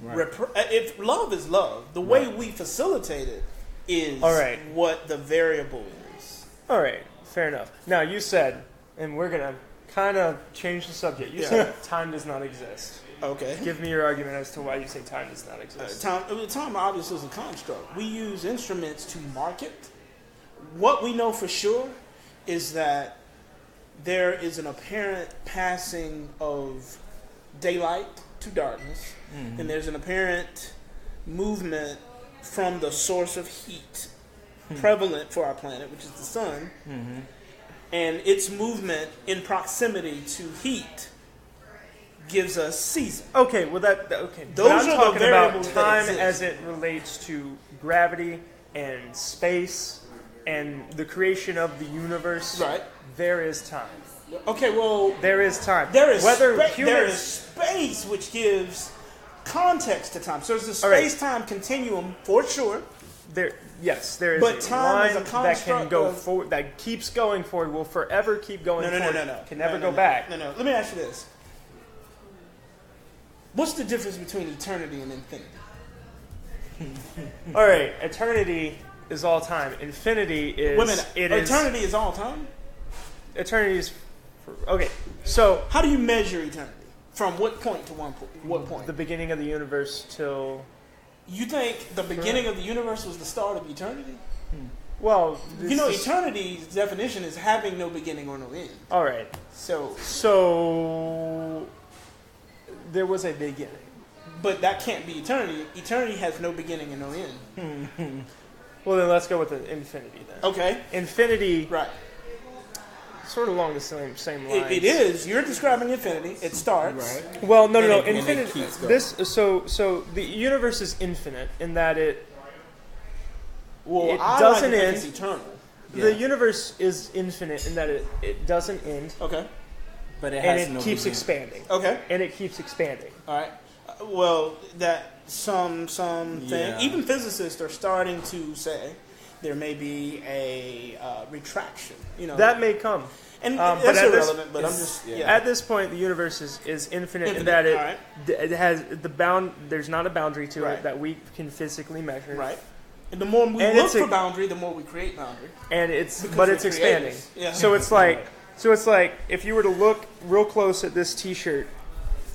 Right. If love is love, the way we facilitate it is All right. what the variable is. All right, fair enough. Now you said, and we're gonna kind of change the subject. You Yeah. said time does not exist. Okay. Give me your argument as to why you say time does not exist. Time obviously is a construct. We use instruments to market. What we know for sure is that there is an apparent passing of daylight to darkness, and there's an apparent movement from the source of heat prevalent for our planet, which is the sun, and its movement in proximity to heat gives us season. Okay, well okay. Those But I'm are the talking about variables that time exist. as it relates to gravity and space and the creation of the universe. Right. There is time. Okay, well, There is time. there is whether there humans. is space, which gives context to time. So there's a All right. space-time continuum for sure. Yes, there is But a time is line a that can construct go of- forward, that keeps going forward, will forever keep going forward. No. Can never No, go no. back. No. Let me ask you this: what's the difference between eternity and infinity? All right, eternity is all time. Infinity is. Wait a minute. It is. Eternity is all time. Eternity is. Okay, so How do you measure eternity? From what point to what point? the beginning of the universe till. You think the beginning of the universe was the start of eternity? Well, You know, this is- eternity's definition is having no beginning or no end. All right, So, there was a beginning. but that can't be eternity. Eternity has no beginning and no end. Well, then let's go with the infinity then. Okay, Infinity, right. sort of along the same lines. It is. You're describing infinity. It starts. Right. Well, no. And it Infinity. keeps going. So the universe is infinite in that it Well, It I doesn't like to think end. it's eternal. the universe is infinite in that it doesn't end Okay. But it and has it no keeps beginning. expanding Okay. and it keeps expanding. All right. Well, that some thing. Yeah. Even physicists are starting to say there may be a retraction. You know, That may come. and but that's at this- irrelevant. But I'm just At this point, the universe is infinite in Infinite, that it alright. it has the bound. There's not a boundary to Right. it that we can physically measure. right. And the more we And look it's for a- boundary, the more we create boundary. And it's Because but we're it's expanding. creators. Yeah. So it's like if you were to look real close at this T-shirt,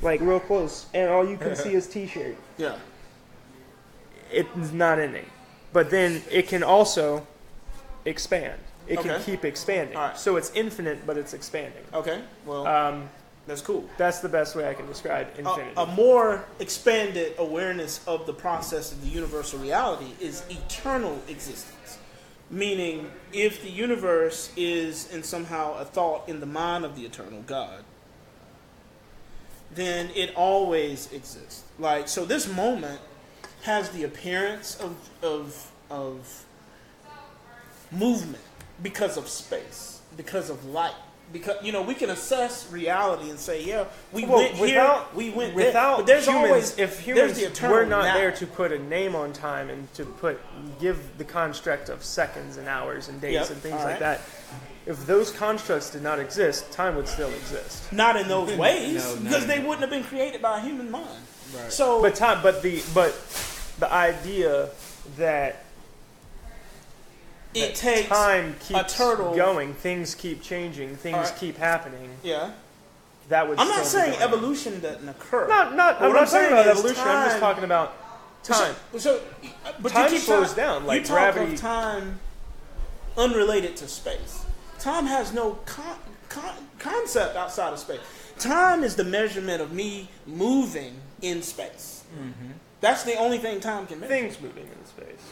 like real close, and all you can see is T-shirt. Yeah. It's not ending, but then it can also expand. It can Okay. keep expanding. Alright. So it's infinite, but it's expanding. Okay. Well, that's cool. That's the best way I can describe infinity. A more expanded awareness of the process of the universal reality is eternal existence. Meaning, if the universe is in somehow a thought in the mind of the eternal God, then it always exists. Like, so this moment has the appearance of movement. because of space, because of light. Because we can assess reality and say, yeah, we went here, we went there. But there's humans, always if humans there's the eternal were not now. there to put a name on time and to give the construct of seconds and hours and days Yep, and things all like right. that. If those constructs did not exist, time would still exist. Not in those ways, No, because no. they wouldn't have been created by a human mind. Right. So, But the idea that it takes time keeps a turtle going, things keep changing, things All right. keep happening. Yeah, That would. I'm not still be saying going on. evolution doesn't occur. I'm What not I'm talking saying about is evolution. I'm just time- talking about time. But Time you keep slows talk- down, like you talk gravity- of time unrelated to space. Time has no concept outside of space. Time is the measurement of me moving in space. Mm-hmm. That's the only thing time can measure. Things moving in space.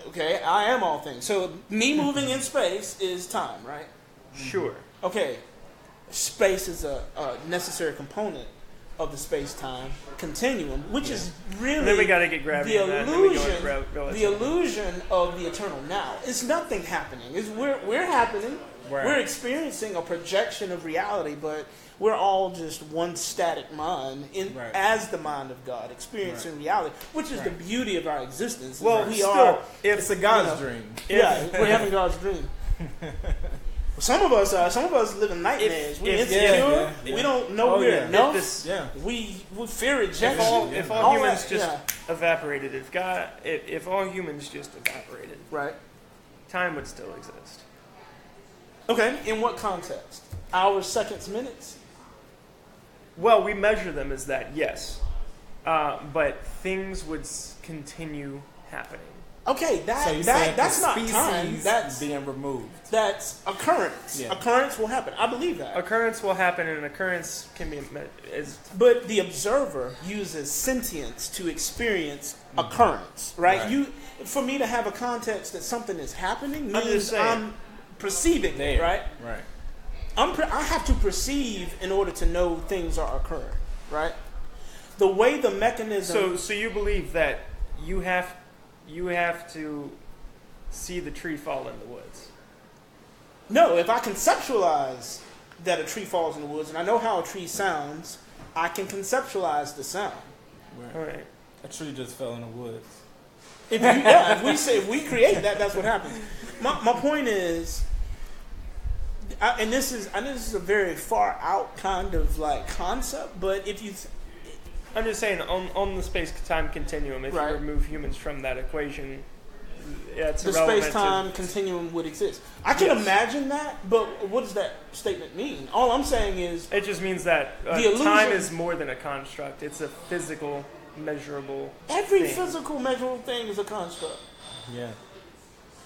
Okay, I am all things. So me moving in space is time, right? Sure. Okay, space is a necessary component of the space-time continuum, which is really And then we got to get gravity the in that, and then we go illusion. and go The illusion of the eternal now. It's nothing happening. We're happening. Right. We're experiencing a projection of reality, but we're all just one static mind Right. as the mind of God, experiencing reality, which is the beauty of our existence. Well, we still, are. It's a God's dream. We're having God's dream. Some of us live in nightmares. We're insecure. We don't know we're enough. Yeah. We fear rejection. If all humans that, just evaporated, if all humans just evaporated, right. time would still exist. Okay. In what context? Hours, seconds, minutes. Well, we measure them as that, yes, but things would continue happening. Okay, So you saying that's the not species time. That's being removed. That's occurrence. Yeah. Occurrence will happen. I believe that. Occurrence will happen, and occurrence can be is But the observer uses sentience to experience occurrence, right? Right. For me to have a context that something is happening I'm just means saying. I'm perceiving it, There. right? Right. I have to perceive in order to know things are occurring, right? The way the mechanism. so you believe that you have to see the tree fall in the woods. No, if I conceptualize that a tree falls in the woods and I know how a tree sounds, I can conceptualize the sound. All right. A tree just fell in the woods. If we create that, that's what happens. My point is, I know this is a very far out kind of like concept, but if you, I'm just saying, on the space-time continuum, if Right. you remove humans from that equation, it's the irrelevant space-time to... continuum would exist. I can Yes. imagine that, but what does that statement mean? All I'm saying is, It just means that The illusion- time is more than a construct. It's a physical, measurable every thing. physical measurable thing is a construct. Yeah.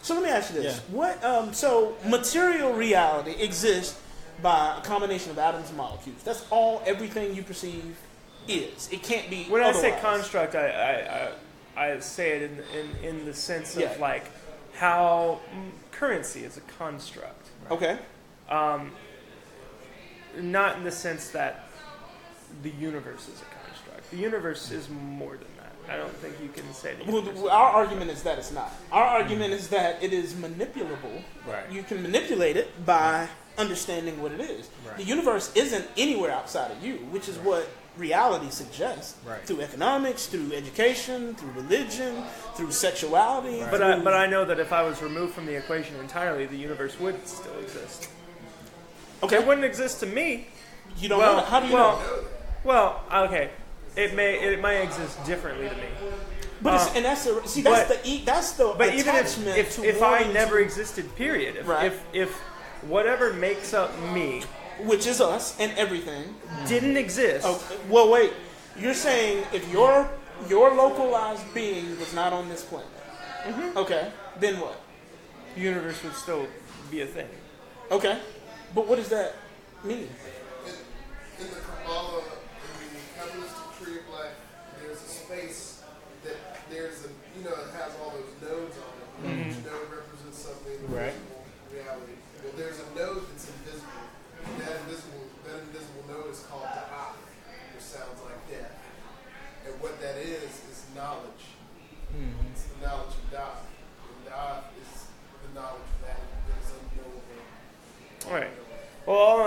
So let me ask you this: Yeah. What? So material reality exists by a combination of atoms and molecules. That's all. Everything you perceive is. It can't be. When I say otherwise. construct, I say it in the sense of Yeah. like how currency is a construct. Okay. Not in the sense that the universe is a construct. The universe is more than that. I don't think you can say the universe. Well, our argument is that it's not. Our argument is that it is manipulable. Right. You can manipulate it by understanding what it is. Right. The universe isn't anywhere outside of you, which is what reality suggests. Right. Through economics, through education, through religion, through sexuality. Right. But I know that if I was removed from the equation entirely, the universe would still exist. Okay. It wouldn't exist to me. You don't know that. How do you know? Well, okay. It may exist differently to me. But that's the But even attachment if I wanting never to- existed, period. Right. If whatever makes up me which is us and everything. didn't exist, Well, wait. You're saying if your localized being was not on this planet, okay, then what? the universe would still be a thing. Okay, but what does that mean? In the Kabbalah, in the Kabbalistic tree of life, there's a space that it has all those nodes on it. Each node represents something in Right. visible reality. Well, there's a node that's invisible. That invisible node is called Da'af, which sounds like death. And what that is knowledge. It's the knowledge of Da'af. And Da'af is the knowledge that is unknown.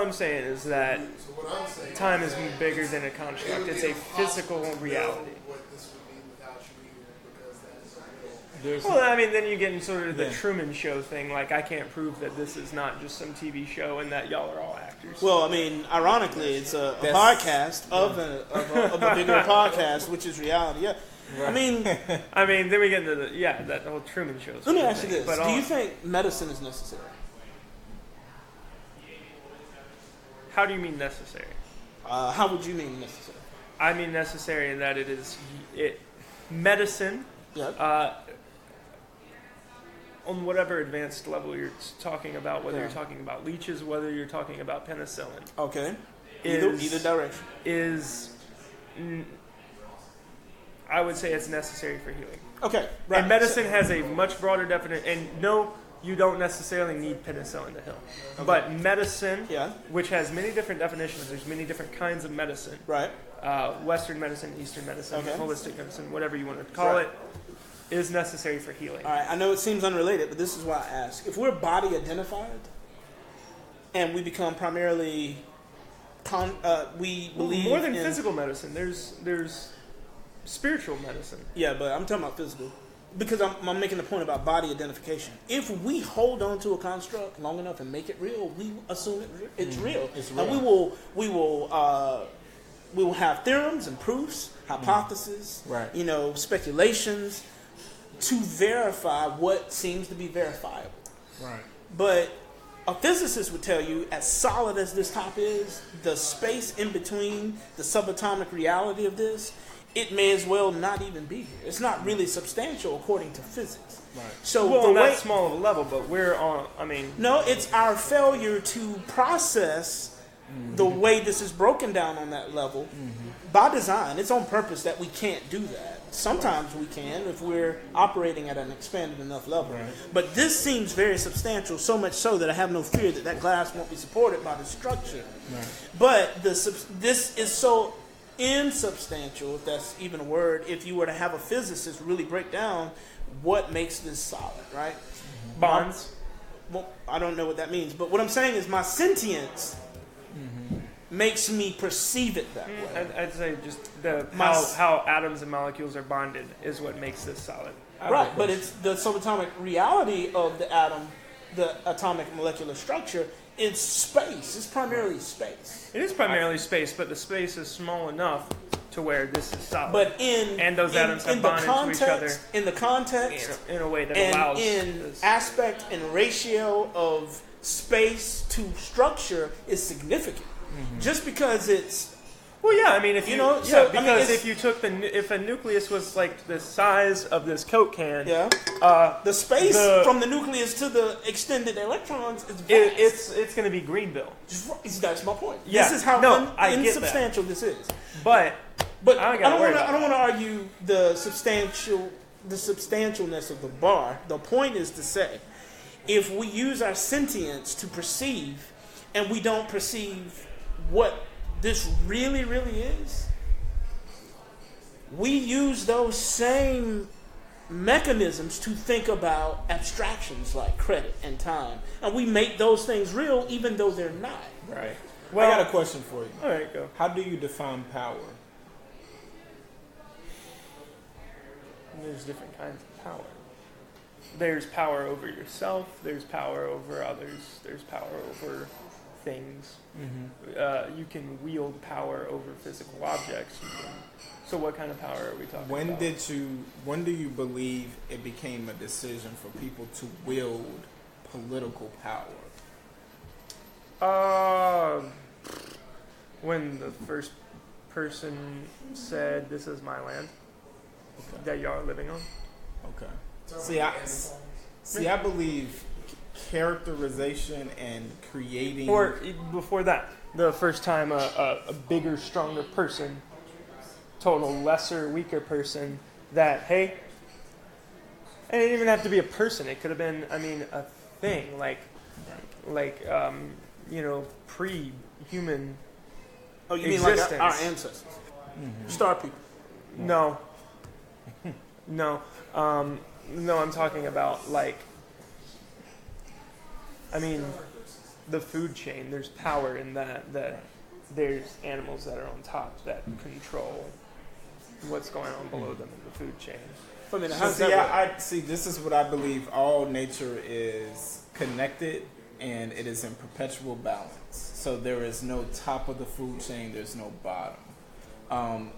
I'm saying is that So what I'm saying time is is that bigger than a construct. It's a physical reality. what this would be without you here, because that is a real. There's Well, I mean, then you get in sort of the Truman Show thing. Like, I can't prove that this is not just some TV show and that y'all are all actors. Well, I mean, ironically, it's a podcast of a bigger podcast, which is reality. Yeah. I mean, then we get into that whole Truman Show. let me ask you this: But do you think medicine is necessary? How do you mean necessary? How would you mean necessary? I mean necessary in that medicine. Yeah. On whatever advanced level you're talking about, whether Yeah. you're talking about leeches, whether you're talking about penicillin, Okay. Either direction. I would say it's necessary for healing. Okay. Right. And medicine has a much broader definition. And no, you don't necessarily need penicillin to heal. But medicine, Yeah. which has many different definitions, there's many different kinds of medicine. Right. Western medicine, Eastern medicine, Okay. holistic medicine, whatever you want to call Right. it, is necessary for healing. All right. I know it seems unrelated, but this is why I ask: if we're body identified, and we become primarily, we believe More than in physical medicine, there's spiritual medicine. Yeah, but I'm talking about physical. Because I'm making the point about body identification. If we hold on to a construct long enough and make it real, we assume it's real. It's And real. we will have theorems and proofs, hypotheses, Right. speculations to verify what seems to be verifiable. right. But a physicist would tell you, as solid as this top is, the space in between the subatomic reality of this, it may as well not even be here. It's not really substantial according to physics. Right. So Well, the on way that small of a level, but we're on, no, it's our failure to process the way this is broken down on that level by design. It's on purpose that we can't do that. Sometimes we can if we're operating at an expanded enough level. Right. But this seems very substantial, so much so that I have no fear that glass won't be supported by the structure. Right. But this is so insubstantial, if that's even a word, if you were to have a physicist really break down what makes this solid, right? bonds. Well, I don't know what that means, but what I'm saying is my sentience makes me perceive it that way. I'd say just My- how atoms and molecules are bonded is what makes this solid. Right, but it's the subatomic reality of the atom, the atomic molecular structure. It's space. It's primarily space. It is primarily space, but the space is small enough to where this is solid. But and those atoms have bonded to each other in the context, in a way that and allows in this. aspect and ratio of space to structure is significant. Just because it's Well, yeah, I mean, if you know, yeah, so, I mean, because it's- if you took if a nucleus was like the size of this Coke can, the space from the nucleus to the extended electrons is vast. it's going to be Greenville. That's my point. Yeah. This is how No, I get that. insubstantial this is. But But I I don't worry don't about want to argue the substantialness of the bar. The point is to say, if we use our sentience to perceive, and we don't perceive what this really is, we use those same mechanisms to think about abstractions like credit and time, and we make those things real even though they're not. Right. Well- I got a question for you. all right, go. How do you define power? There's different kinds of power. There's power over yourself. There's power over others. There's power over things. You can wield power over physical objects. So what kind of power are we talking about? When do you believe it became a decision for people to wield political power? When the first person said, "This is my land that y'all are living on." Okay. I believe characterization and creating. Or before that, the first time a bigger, stronger person told a lesser, weaker person that, hey, it didn't even have to be a person. It could have been, a thing like pre-human. Oh, you mean like existence. our ancestors, star people? No. No. No, I'm talking about the food chain. There's power in that there's animals that are on top that control what's going on below them in the food chain. I mean, So how's see, that work? I see. This is what I believe. All nature is connected, and it is in perpetual balance. So there is no top of the food chain. There's no bottom.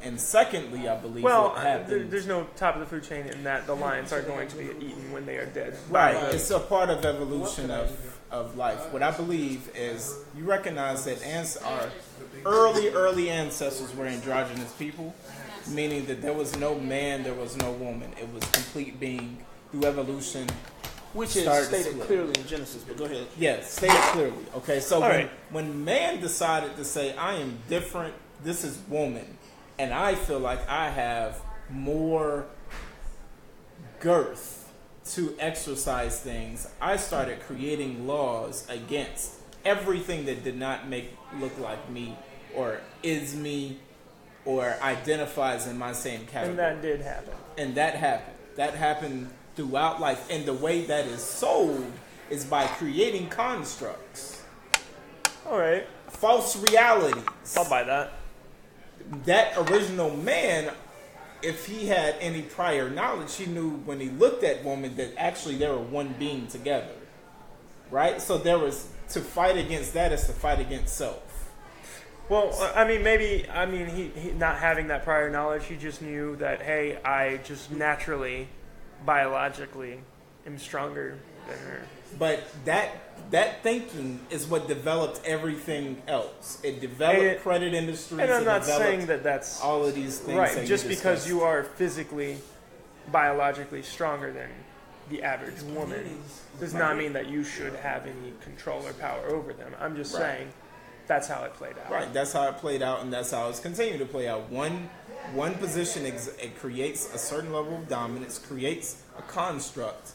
And secondly, I believe what happens. There's no top of the food chain in that the lions are going to be eaten when they are dead. Right. It's a part of evolution of life. What I believe is you recognize that our early ancestors were androgynous people, meaning that there was no man, there was no woman. It was complete being through evolution. Which is started stated split. clearly in Genesis, but go ahead. Yes, stated clearly. Okay, so right. when man decided to say, I am different, this is woman, and I feel like I have more girth to exercise things, I started creating laws against everything that did not look like me or is me or identifies in my same category. And that did happen. And that happened. That happened throughout life. And the way that is sold is by creating constructs. All right. False realities. I'll buy that. That original man, if he had any prior knowledge, he knew when he looked at woman that actually they were one being together. Right? So to fight against that is to fight against self. Well, he not having that prior knowledge, he just knew that, hey, I just naturally, biologically, am stronger than her. But that thinking is what developed everything else. It developed credit industries. And I'm not developed saying that that's all of these things. right. Just because you are physically, biologically stronger than the average woman does not mean that you should have any control or power over them. I'm just saying that's how it played out. Right, that's how it played out, and that's how it's continuing to play out. One position, it creates a certain level of dominance, creates a construct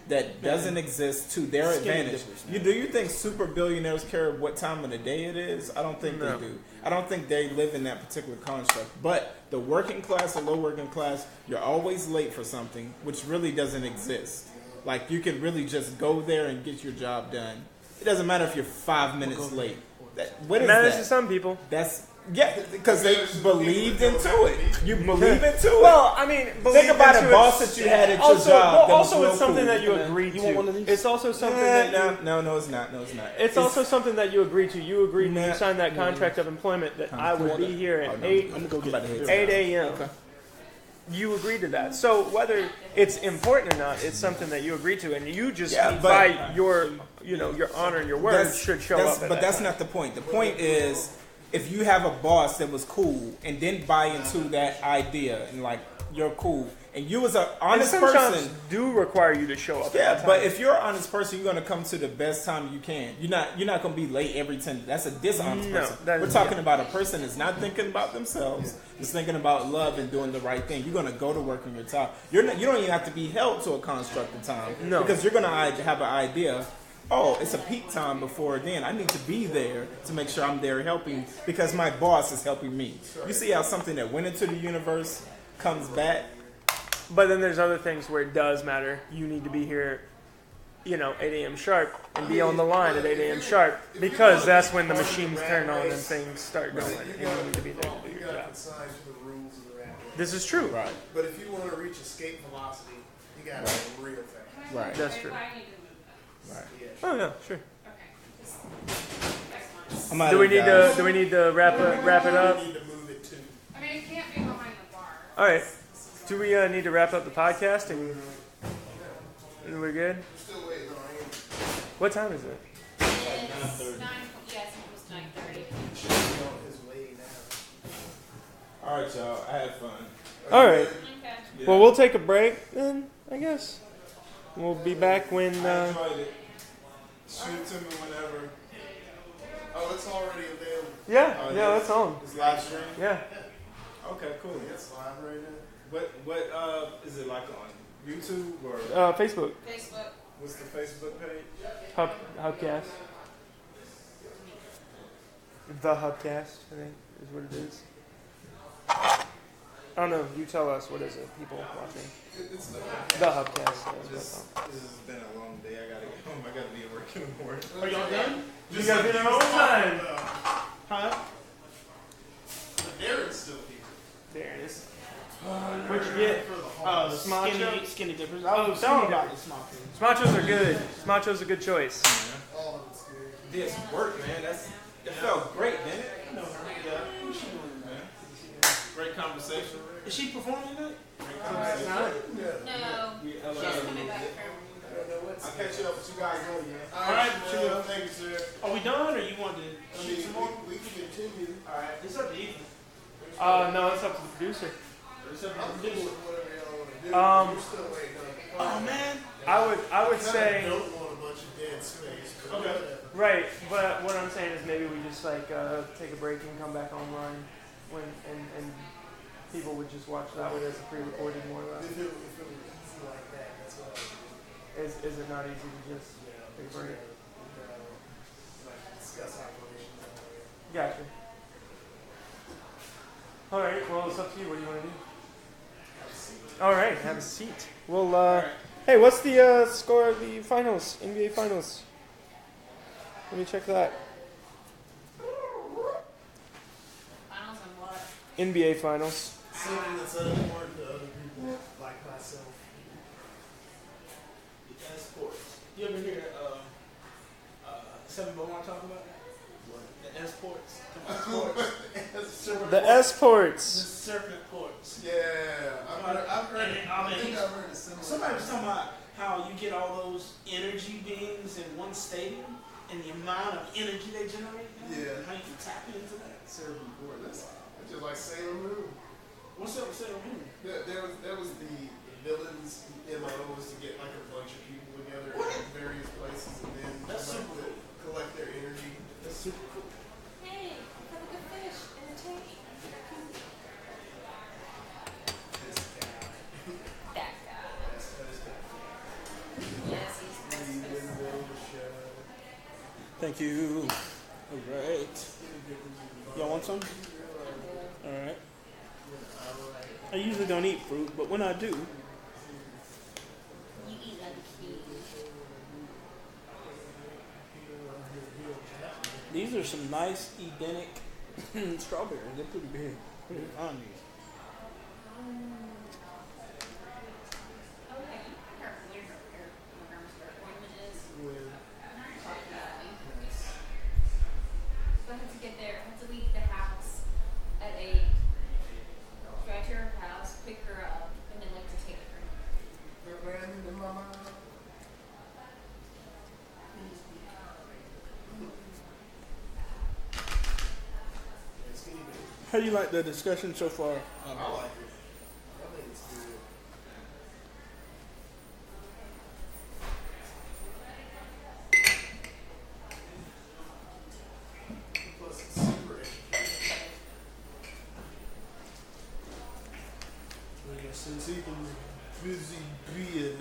that doesn't exist to their advantage. Do you think super billionaires care what time of the day it is? I don't think they do. I don't think they live in that particular construct. But the working class or low working class, you're always late for something, which really doesn't exist. Like, you can really just go there and get your job done. It doesn't matter if you're 5 minutes late. What is matters that? to some people. Because they believed into it. You believe into it. Well, I mean, think about a boss that you had at your job. Also, it's something that you agreed You want one to. of these? It's also something that you. No, it's not. No, it's not. It's also something that you agreed to. You agreed when you Nah. signed that contract of employment that I would be here at 8 a.m. You agreed to that. So whether it's important or not, it's something that you agreed to, and you just by your honor and your word should show up. But that's not the point. The point is, if you have a boss that was cool and didn't buy into that idea and like you're cool and you was an honest person, do require you to show up. Yeah, but if you're an honest person, you're gonna come to the best time you can. You're not gonna be late every 10. That's a dishonest person. We're talking about a person that's not thinking about themselves, just thinking about love and doing the right thing. You're gonna go to work on your time. You don't even have to be held to a construct of time. No, because you're gonna have an idea. Oh, it's a peak time before then. I need to be there to make sure I'm there helping because my boss is helping me. You see how something that went into the universe comes back? But then there's other things where it does matter. You need to be here, 8 a.m. sharp and be on the line at 8 a.m. sharp because that's when the machines turn on and things start going. And you need to be there to do your job. This is true. Right. But if you want to reach escape velocity, you got to go real fast. Right. That's true. Right. Oh no, sure. Do we need to wrap it up? You need to move it too. I mean, it can't be behind the bar. All right. Do we need to wrap up the podcast? And we're good. Still waiting on him. What time is it? It's 9. Yes, it was 9:30. On his way now. All right, y'all. I had fun. All right. Okay. Yeah. Well, we'll take a break then, I guess. We'll be back when. I enjoyed it. Shoot to me whenever. Oh, it's already available. Yeah, Oh, yeah, that's on. It's live stream. Yeah. Okay, cool. It's live right now. What is it like on YouTube or Facebook. Facebook. what's the Facebook page? Hubcast. The Hubcast, I think, is what it is. I don't know. You tell us. What is it? People watching It's the Hubcast. This has been a long day. I gotta get home. I gotta be at work in the morning. Are y'all done? You gotta be there all the time. Huh? Darren's still here. There it is. What'd you get? Smacho? Skinny dippers. I was telling about the smachos. Smachos are good. Smachos a good choice. All of it's good. Did some work, man. It felt great, didn't it? I know her. Yeah. Who's she doing, man? Great conversation. Is she performing tonight? No. She's coming back from. I'll catch you up with you guys later. All right, Well, thank you, sir. Are we done, or you want to shoot some more? We can continue. All right. It's up to you. No, it's up to the producer. It's up to I'm the cool producer. with whatever y'all want to do. We're still waiting on Oh man. I would say don't want a bunch of dead space. But Okay. whatever. right, but what I'm saying is maybe we just like take a break and come back online when and people would just watch that one as a pre-recorded more or less. If it was easy like that, that's what I would do. Is it not easy to just take a break? Like discuss operations. Gotcha. All right. Well, it's up to you. What do you want to do? All right. Have a seat. Well, hey, what's the score of the finals? NBA finals. Let me check that. Finals on what? NBA finals. Something that's unimportant to other people, like myself. The sports. You ever hear Seven Bowman talk about that? The S-ports. The S-ports. The serpent ports. Yeah, I've heard it. I think I've heard it similar. Somebody was talking about how you get all those energy beings in one stadium and the amount of energy they generate. Yeah. How you can tap into that. Servant board. That's just like Sailor Moon. What's up with Sailor Moon? There was the villains MO was to get like a bunch of people together in various places and then That's super cool. collect their energy. That's super cool. Hey, have a good fish in the tank. This guy. That guy. That's Yes, he's the best. Thank you. All right. Y'all want some? All right. I usually don't eat fruit, but when I do, You eat like a kid. these are some nice Edenic strawberries. They're pretty big. Pretty on these. Okay, careful. Your grandma's ornaments. So I had to get there. I had to leave the house at 8. Drive to her house, pick her up, and then like to take her. How do you like the discussion so far? I like it. I think it's good. Plus, it's super educational. Since Ethan's busy being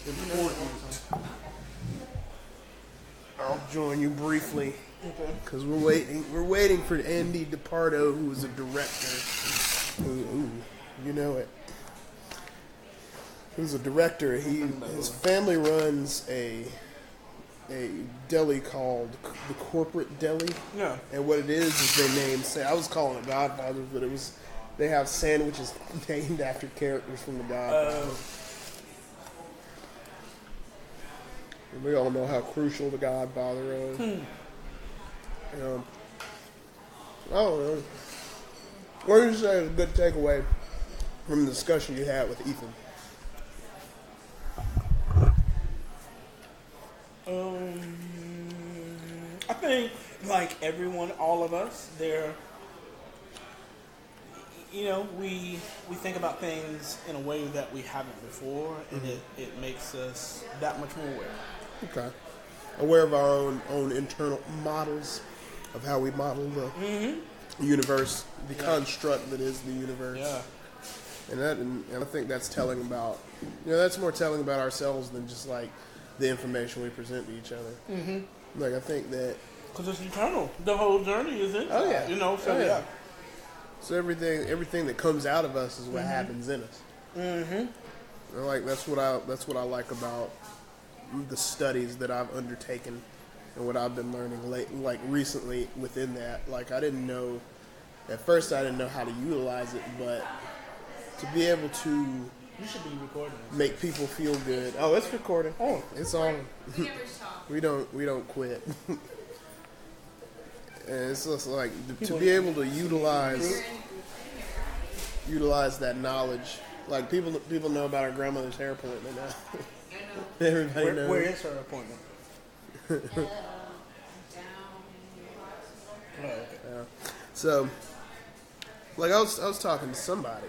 important, I'll join you briefly. Because we're waiting for Andy DePardo, who is a director. Ooh, you know it. Who's a director. His family runs a deli called the Corporate Deli. Yeah. And what it is they name. I was calling it Godfather, but they have sandwiches named after characters from the Godfather. And we all know how crucial the Godfather is. I don't know. What do you say is a good takeaway from the discussion you had with Ethan? I think, like everyone, all of us, we think about things in a way that we haven't before, and it makes us that much more aware. Okay. Aware of our own internal models of how we model the universe, the construct that is the universe. Yeah. And I think that's telling about, that's more telling about ourselves than just like the information we present to each other. Like I think that Because it's eternal. The whole journey is in. Oh, yeah. So Oh, yeah. So everything that comes out of us is what happens in us. Mm-hmm. And like that's what I like about the studies that I've undertaken and what I've been learning like recently within that. Like I didn't know at first I didn't know how to utilize it, but to be able to You should be recording this. make people feel good. Oh, it's recording. Oh, it's on. We never stop. We don't quit. And it's just like to be able to utilize that knowledge. Like people know about our grandmother's hair appointment now. Everybody knows. Where is her appointment? Down. Oh, okay. So, like I was talking to somebody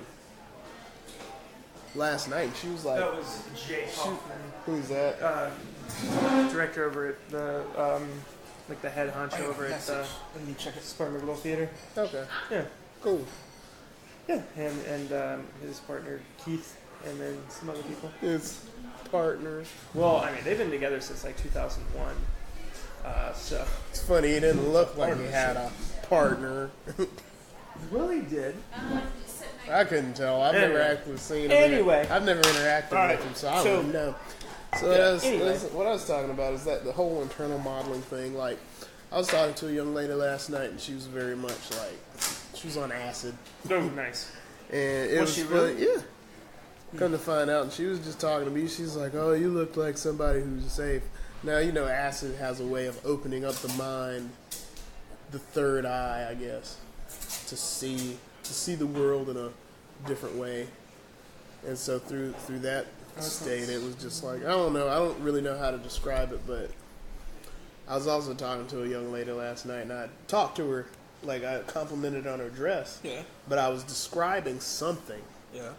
last night. She was like, That was Jay Hoffman, "Who's that?" director over at the like the head honcho over at Message. Let me check it. Spartanburg Little Theater. Okay, Yeah, cool. yeah, and his partner Keith, and then some other people. It's partners. Well, I mean, they've been together since like 2001. So It's funny. He didn't look like he had a partner. Willie did. I couldn't tell. I've never Anyway. actually seen him. Anyway. I've never interacted Alright, with him, so I so- wouldn't know. So what I was talking about is that the whole internal modeling thing. Like, I was talking to a young lady last night, and she was very much like she was on acid, Oh, nice. and it Was was she fun- really? Yeah. Come to find out, and she was just talking to me. She's like, "Oh, you look like somebody who's safe." Now you know, acid has a way of opening up the mind, the third eye, I guess, to see the world in a different way. And so through that state, it was just like I don't know. I don't really know how to describe it, but I was also talking to a young lady last night, and I talked to her like I complimented on her dress, Yeah. but I was describing something. Yeah.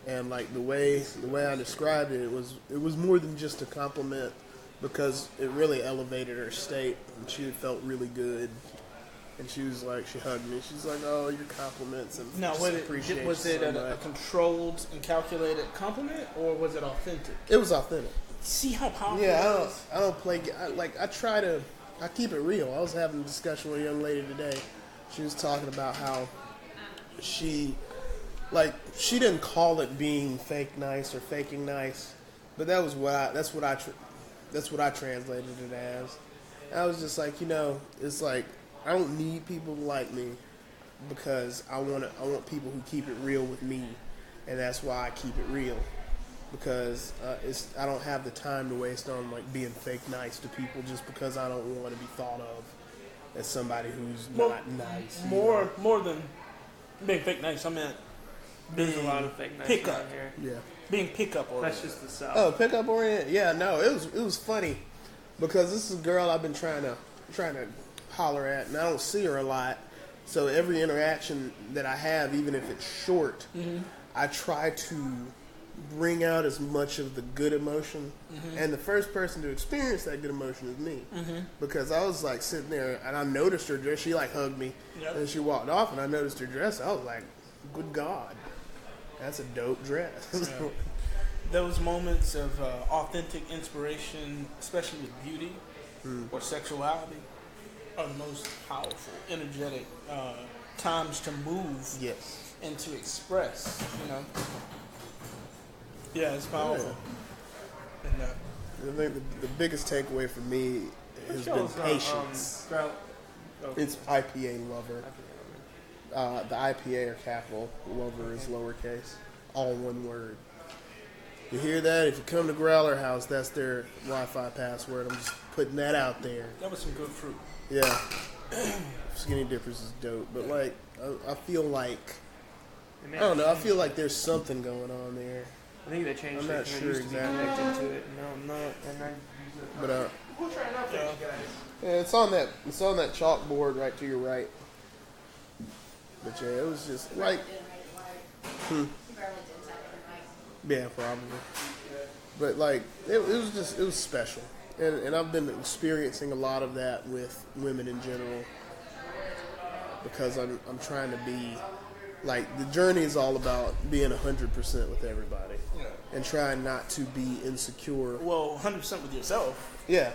And like the way I described it, it was more than just a compliment because it really elevated her state, and she felt really good. And she was like, she hugged me. She's like, "Oh, your compliments and Now, just appreciate was you it so a much." controlled and calculated compliment, or was it authentic? It was authentic. See how powerful Yeah, it is? I don't play. I keep it real. I was having a discussion with a young lady today. She was talking about how she didn't call it being fake nice or faking nice, but that's what I translated it as. And I was just like, it's like I don't need people to like me because I want people who keep it real with me, and that's why I keep it real. Because I don't have the time to waste on like being fake nice to people just because I don't want to be thought of as somebody who's not nice. More than being fake nice, I meant There's a lot of fake nice Pickup. around here. Yeah. being pickup oriented. That's just the South. Oh, pickup oriented. Yeah, no, it was funny because this is a girl I've been trying to holler at, and I don't see her a lot. So every interaction that I have, even if it's short, I try to bring out as much of the good emotion. And the first person to experience that good emotion is me, because I was like sitting there and I noticed her dress. She like hugged me, Yep. and she walked off, and I noticed her dress. I was like, "Good God, that's a dope dress." Those moments of authentic inspiration, especially with beauty or sexuality, are the most powerful, energetic times to move Yes. and to express. Yeah, it's powerful. And, I think the biggest takeaway for me has been patience. It's IPA lover. The IPA are capital, lover is lowercase, all one word. You hear that? If you come to Growler House, that's their Wi-Fi password. I'm just putting that out there. that was some good fruit. Yeah. Skinny Dippers is dope, but like I feel like I don't know. I feel like there's something going on there, I think they changed I'm it. not 'cause sure I used to be exactly. connected to it. No, I'm not. And I but we'll try it out for you guys. yeah, it's on that chalkboard right to your right. But yeah, it was just like yeah, probably. But like it was special, and I've been experiencing a lot of that with women in general because I'm trying to be like the journey is all about being 100% with everybody Yeah. and trying not to be insecure. Well, 100% with yourself. Yeah,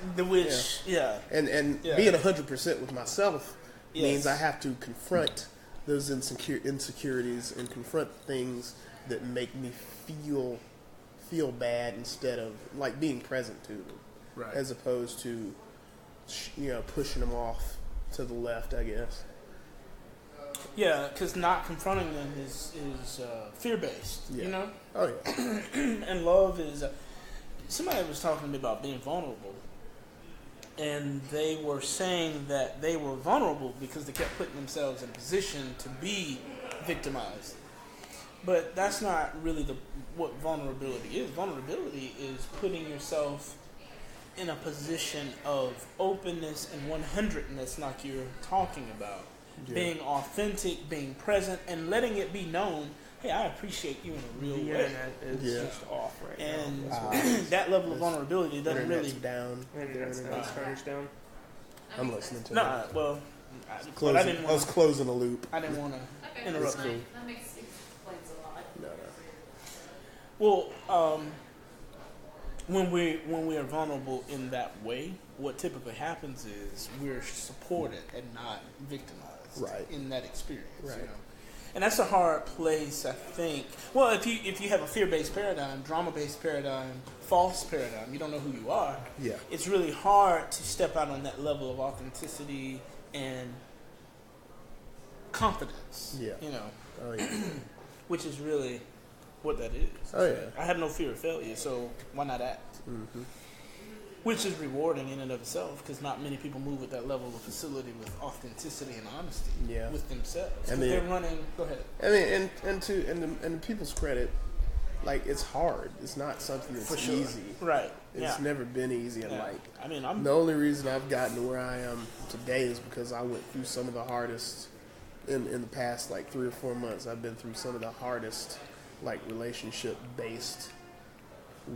And and Yeah. being 100% with myself Yes. means I have to confront those insecurities and confront things that make me feel bad instead of like being present to them, Right. as opposed to pushing them off to the left, I guess. Yeah, because not confronting them is fear based. Yeah. You know, Oh yeah. and love is. Somebody was talking to me about being vulnerable, and they were saying that they were vulnerable because they kept putting themselves in a position to be victimized. But that's not really what vulnerability is. Vulnerability is putting yourself in a position of openness and 100ness, like you're talking about. Yeah. Being authentic, being present, and letting it be known, hey, I appreciate you in a real The way. internet is Yeah. just off right And now. that level of vulnerability doesn't Internet's really... down. Internet's starters down. I'm listening to Nah, it. well, Closing, I didn't I was want closing a loop. I didn't want to Okay, interrupt that's you. fine. That explains a lot. No. Well, when we are vulnerable in that way, what typically happens is we're supported and not victimized Right. in that experience. Right. You know? And that's a hard place, I think. Well, if you have a fear-based paradigm, drama-based paradigm, false paradigm, you don't know who you are. Yeah. It's really hard to step out on that level of authenticity and confidence. Yeah. You know, Oh yeah. which is really what that is. Oh yeah. I have no fear of failure, so why not act? Mm-hmm. Which is rewarding in and of itself, because not many people move at that level of facility with authenticity and honesty Yeah. with themselves. I 'Cause mean- they're running. Go ahead. I mean, and to people's credit, like it's hard. It's not something that's For sure. easy. Right. It's Yeah. never been easy. And Yeah. like I mean, I'm. the only reason I've gotten to where I am today is because I went through some of the hardest in the past like 3 or 4 months. I've been through some of the hardest like relationship based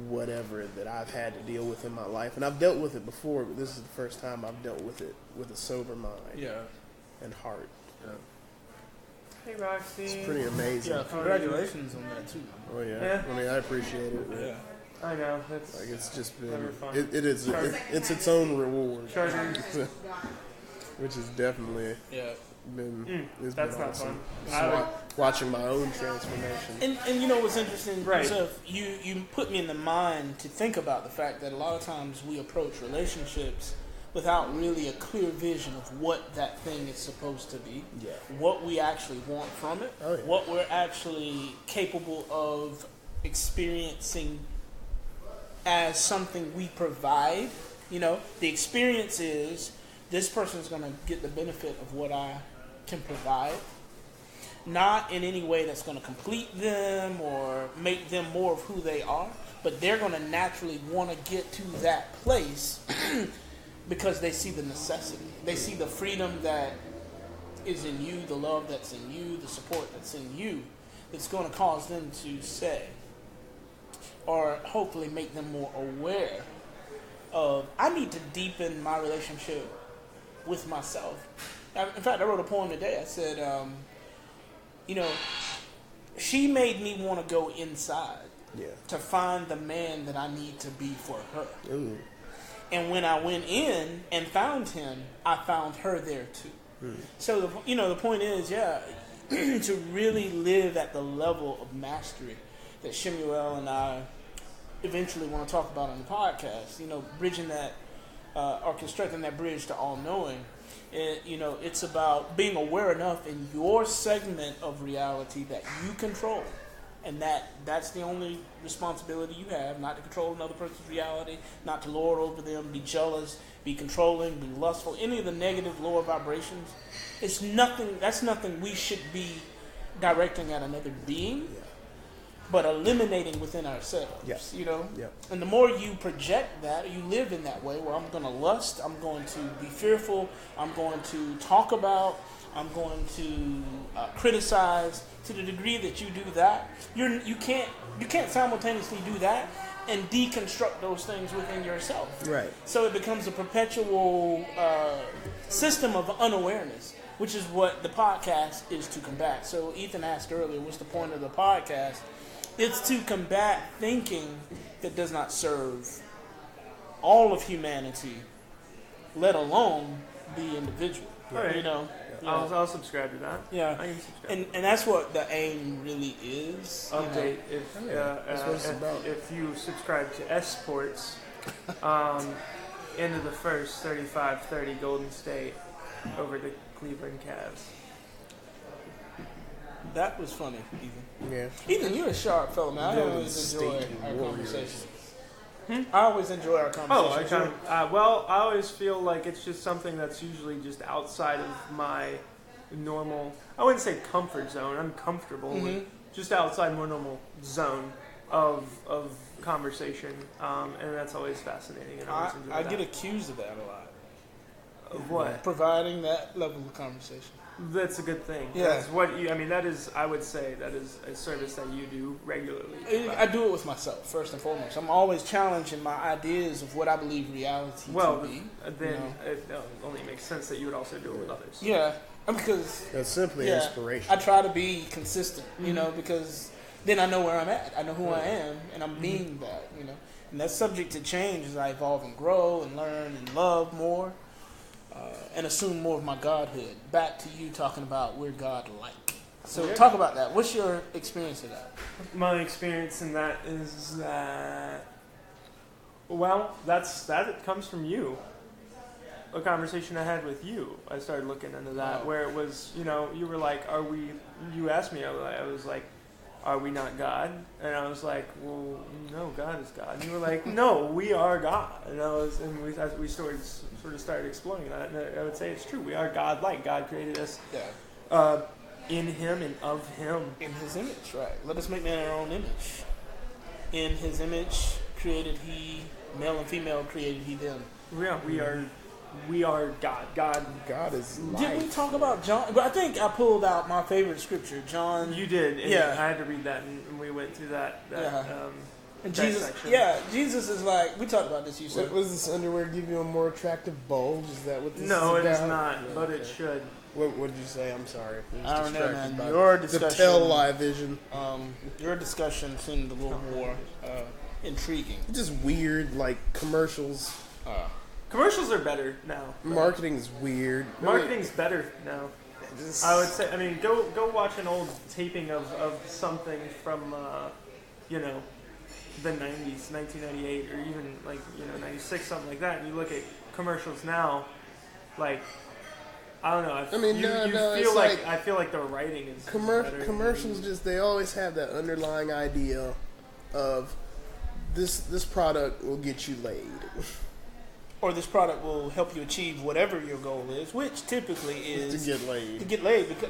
whatever that I've had to deal with in my life, and I've dealt with it before, but this is the first time I've dealt with it with a sober mind Yeah. and heart. Hey, Roxy. It's pretty amazing. Yeah. Congratulations on that too. Oh yeah. Yeah. I mean, I appreciate it. Yeah. I know. That's Like it's just Never been, fun. it is, it's its own reward, Charging. which has definitely Yeah. been, it's That's been not awesome. fun. Just I would- watching my own transformation. And you know what's interesting, Right. Joseph, you put me in the mind to think about the fact that a lot of times we approach relationships without really a clear vision of what that thing is supposed to be, Yeah. what we actually want from it, Oh, yeah. what we're actually capable of experiencing as something we provide. You know, the experience is this person's going to get the benefit of what I can provide. Not in any way that's going to complete them or make them more of who they are, but they're going to naturally want to get to that place because they see the necessity. They see the freedom that is in you, the love that's in you, the support that's in you, that's going to cause them to say, or hopefully make them more aware of, I need to deepen my relationship with myself. In fact, I wrote a poem today. I said, you know, she made me want to go inside Yeah. to find the man that I need to be for her. Ooh. And when I went in and found him, I found her there too. So, the point is, to really live at the level of mastery that Shemuel and I eventually want to talk about on the podcast, bridging that, or constructing that bridge to all knowing. It's about being aware enough in your segment of reality that you control. And that's the only responsibility you have, not to control another person's reality, not to lord over them, be jealous, be controlling, be lustful, any of the negative lower vibrations. That's nothing we should be directing at another being, but eliminating within ourselves. Yes. Yeah. And the more you project that, you live in that way, where I'm going to lust, I'm going to be fearful, I'm going to talk about, I'm going to criticize. To the degree that you do that, you can't simultaneously do that and deconstruct those things within yourself. Right. So it becomes a perpetual system of unawareness, which is what the podcast is to combat. So Ethan asked earlier, what's the point of the podcast? It's to combat thinking that does not serve all of humanity, let alone the individual. Right. I'll subscribe to that. Yeah, I can subscribe. and that's what the aim really is. Update That's what it's about. if you subscribe to S Sports, into the first 35-30 Golden State over the Cleveland Cavs. That was funny, Ethan. Yeah. Ethan, you're a sharp fellow, man. I Golden always enjoy State our Warriors. conversation. I always enjoy our conversation. Well, I always feel like it's just something that's usually just outside of my normal, I wouldn't say comfort zone, I'm comfortable with just outside my normal zone of conversation, and that's always fascinating. And I always enjoy I that. get accused of that a lot. Of what? Providing that level of conversation. That's a good thing. Yeah. That's what you, I mean, that is, I would say, that is a service that you do regularly. I do it with myself, first and foremost. I'm always challenging my ideas of what I believe reality to be. Then it only makes sense that you would also do it with others. Yeah, because That's simply inspiration. I try to be consistent, because then I know where I'm at. I know who I am, and I'm being that, And that's subject to change as I evolve and grow and learn and love more, and assume more of my godhood. Back to you talking about we're God-like. So talk about that. What's your experience of that? My experience in that is that, well, that comes from you. A conversation I had with you. I started looking into that, where it was, you were like, you asked me, I was like, are we not God? And I was like, well, no, God is God. And you were like, no, we are God. And we sort of started exploring that. And I would say it's true. We are God-like. God created us in Him and of Him. In His image, right. Let us make man in our own image. In His image created He, male and female created He them. Yeah, we are God. God is life. Did we talk about John? But I think I pulled out my favorite scripture, John. You did. And Yeah. I had to read that, and we went through that. And that Jesus, section. Jesus is like, we talked about this, you said. Was this underwear give you a more attractive bulge? Is that what this No, is it is about? not, No, but okay. it should. What did you say? I'm sorry. I don't know, distracted man. by Your the discussion, tell lie vision. Your discussion seemed a little more intriguing. It's just weird, like commercials. Commercials are better now. Marketing is weird. Marketing's better now. I would say. I mean, go watch an old taping of something from the 90s, 1998, or even 96, something like that. And you look at commercials now, like, I don't know. I feel like the writing is better. Commercials just they always have that underlying idea of this product will get you laid. Or this product will help you achieve whatever your goal is, which typically is to get laid. To get laid, because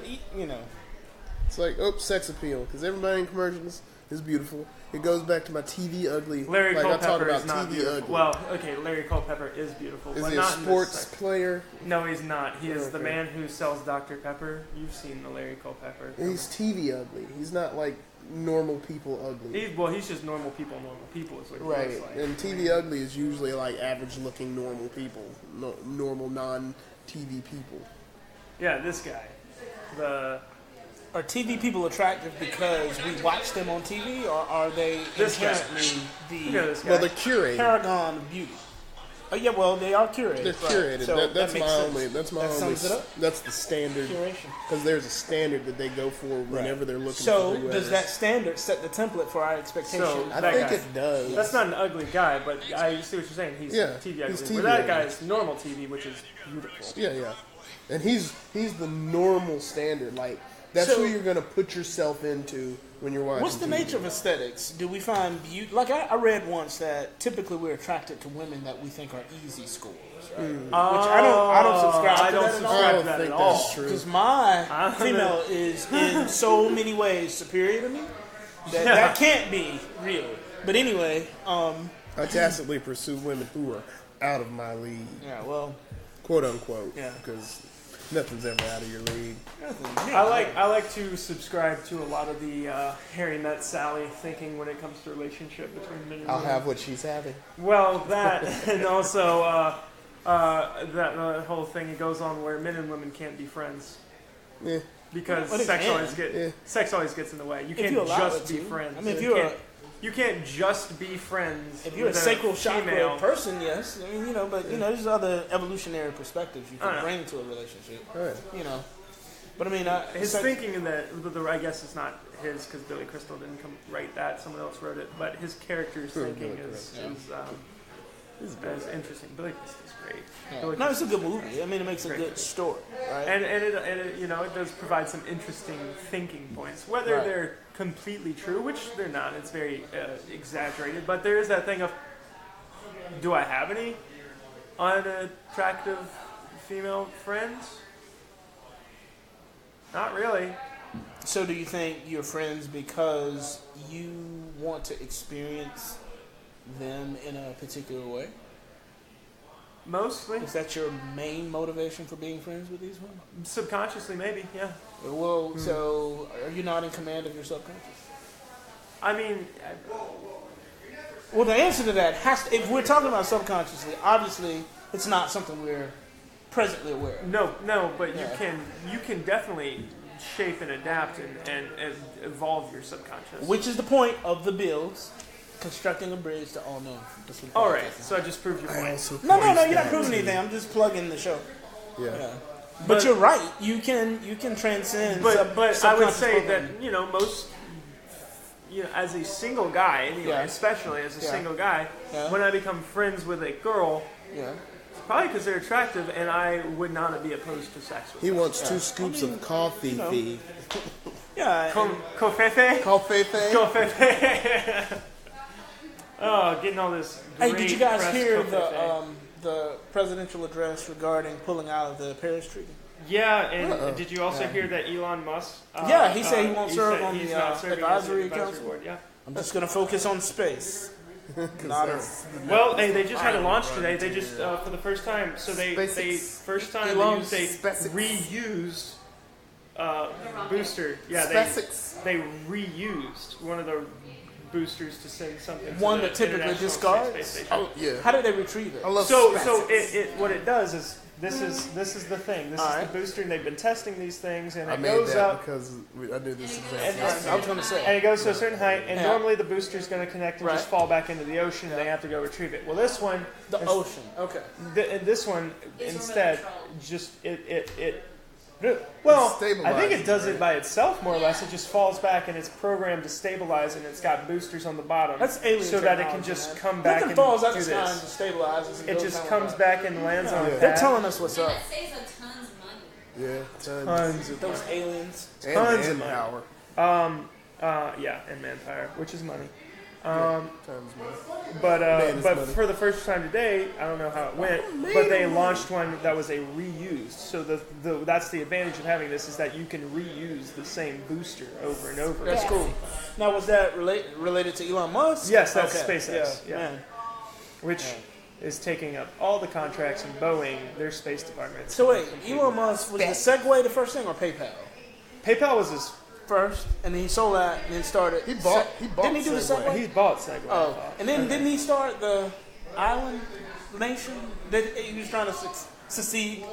It's like, sex appeal, because everybody in commercials is beautiful. It goes back to my TV ugly. Larry I talk Culpepper about is not TV beautiful. ugly. Well, okay, Larry Culpepper is beautiful. Is but he a not in sports this player? No, he's not. He is the Okay. man who sells Dr. Pepper. You've seen the Larry Culpepper. He's TV ugly. He's not like normal people ugly. He's just normal people is what he Right, looks like. and TV ugly is usually like average-looking normal people, normal non-TV people. Yeah, this guy. Are TV people attractive because we watch them on TV, or are they This guy. inherently Look at this guy. Well, they're curated. paragon of beauty? Oh yeah, well they are curated. They're right. curated. So That's that my makes sense. only. That's my That only. sums it up. That's the standard. Curation. Because there's a standard that they go for whenever they're looking So for whoever. does that standard set the template for our expectation? So, I that think guy. it does. That's not an ugly guy, but I see what you're saying. He's Yeah, TV ugly. he's But TV that ugly. guy is normal TV, which is beautiful. Yeah. And he's the normal standard. Like that's So- who you're gonna put yourself into when you're watching. What's the TV. nature of aesthetics? Do we find beauty? Like I read once that typically we're attracted to women that we think are easy scores, right? Which I don't subscribe to I don't that at all. subscribe I to don't that think at that's all. true. Because my female is in so many ways superior to me that can't be real. But anyway, I tacitly pursue women who are out of my league, yeah, well, quote unquote. Yeah. Because nothing's ever out of your league. I like to subscribe to a lot of the Harry met Sally thinking when it comes to relationship between men and I'll women. have what she's having. Well, that and also that whole thing it goes on where men and women can't be friends Yeah. because Well, they sex can. always sex always gets in the way. You If can't you allow just it be to. friends. I mean, if you can't just be friends. if you're a with sacral chakra female. person, yes. I mean, but there's other evolutionary perspectives you can I know. bring to a relationship. All right. But I mean, his thinking in that, I guess it's not his because Billy Crystal didn't write that. Someone else wrote it. But his character's thinking is interesting. Billy Crystal's great. Yeah. No, it's a good movie. I mean, it makes a good story, right? And it it does provide some interesting thinking points. Whether they're completely true, which they're not. It's very exaggerated. But there is that thing of, do I have any unattractive female friends? Not really. So do you think you're friends because you want to experience them in a particular way? Mostly. Is that your main motivation for being friends with these women? Subconsciously, maybe, yeah. Well, so are you not in command of your subconscious? I mean... Well, the answer to that has to... If we're talking about subconsciously, obviously it's not something we're presently aware of. No, but you can definitely shape and adapt and evolve your subconscious. Which is the point of the builds. Constructing a bridge to all known. All right, so I just proved your point. No, you're not proving anything. I'm just plugging the show. Yeah. But you're right. You can transcend. But I would say that most, as a single guy, anyway, especially as a single guy, when I become friends with a girl, it's probably because they're attractive, and I would not be opposed to sex with them. He wants 2 scoops of coffee. Yeah. Covfefe. Covfefe. Oh, getting all this. Hey, did you guys press hear covfefe. the presidential address regarding pulling out of the Paris Treaty? Yeah, and did you also hear that Elon Musk? He said he won't serve on the advisory council. Board, yeah. I'm just going to focus on space. Well, they just had a launch today. They just for the first time. So they first time they used a reused booster. Yeah, they reused one of the boosters to send something. One to that typically discards. Oh yeah. How did they retrieve it? So what it does is this is the thing. This is the booster, and they've been testing these things, and it goes up because I knew this I was going to say. and it goes to a certain height, and normally the booster is going to connect and just fall back into the ocean, and they have to go retrieve it. Well, this one, ocean. Okay. This one instead just it. Well, I think it does it by itself more or less. It just falls back and it's programmed to stabilize, and it's got boosters on the bottom. That's alien so that it can just come back and falls do out the this. sky and just stabilizes. It just comes back and lands on the pad. They're telling us what's up. That saves a tons of money. Yeah, Tons of Those aliens. Tons of power. And manpower, which is money. Tons But for the first time today, I don't know how it went, but they launched one that was a reused. So that's the advantage of having this, is that you can reuse the same booster over and over. That's cool. Now, was that related to Elon Musk? Yes, that's SpaceX. Yeah. Man. Which is taking up all the contracts in Boeing, their space department. So wait, Elon Musk, was the Segway the first thing or PayPal? PayPal was his first, and then he sold that and then started. He bought. Didn't he do the Segway? He bought Segway. Oh, and then didn't he start the island nation that he was trying to secede?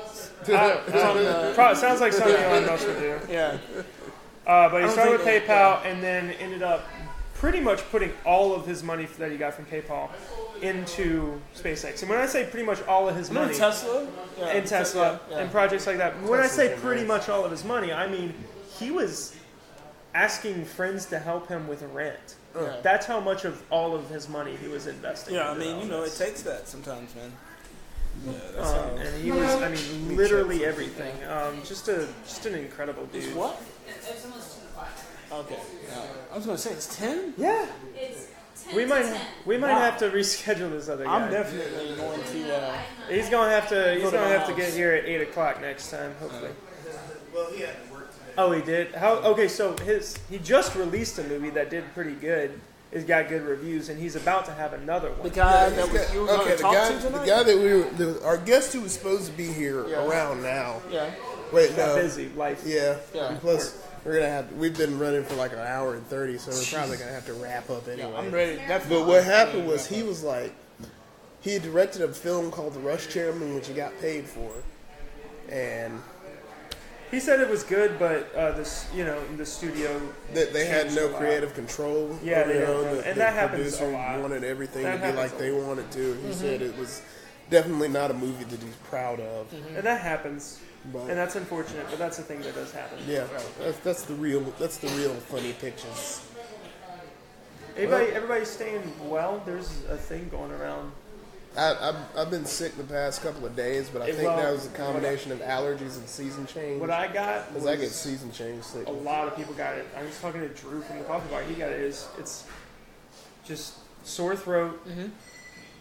Sounds like something Elon Musk would do. Yeah. But he started with PayPal and then ended up pretty much putting all of his money that he got from PayPal into SpaceX. And when I say pretty much all of his money, Tesla, and projects like that. When I say pretty much all of his money, I mean he was asking friends to help him with rent. That's how much of all of his money he was investing. Yeah, I mean, it takes that sometimes, man. Yeah, and he was, literally everything. Just an incredible dude. It's what? It's almost 2 o'clock. Okay. I was gonna say it's 10. Yeah. It's 10 We might to 10. have to reschedule this other guy. I'm definitely going to. He's gonna have to get here at 8 o'clock next time, hopefully. Well, he had to work today. Oh, he did. Okay, so he just released a movie that did pretty good. It's got good reviews, and he's about to have another one. The guy that you were going to talk to tonight. The guy that our guest who was supposed to be here around now. Yeah. Wait, no. Busy life. Yeah. And plus, we've been running for like an hour and 30, so we're probably gonna have to wrap up anyway. I'm ready. Definitely. But what happened was he was like, he had directed a film called The Rush Chairman, which he got paid for, and he said it was good, but the studio they had no creative control. Yeah, over they their own. don't. And that happens a producer lot. Wanted everything That to be like they wanted to. He said it was definitely not a movie that he's proud of. And that happens. But And that's unfortunate, but that's the thing that does happen. yeah, that's the real funny pictures. Everybody's staying well. There's a thing going around. I've been sick the past couple of days, but I think that was a combination of allergies and season change. What I got Because was I get season change sick. a lot of people got it. I was talking to Drew from the coffee bar. He got it. It's just sore throat,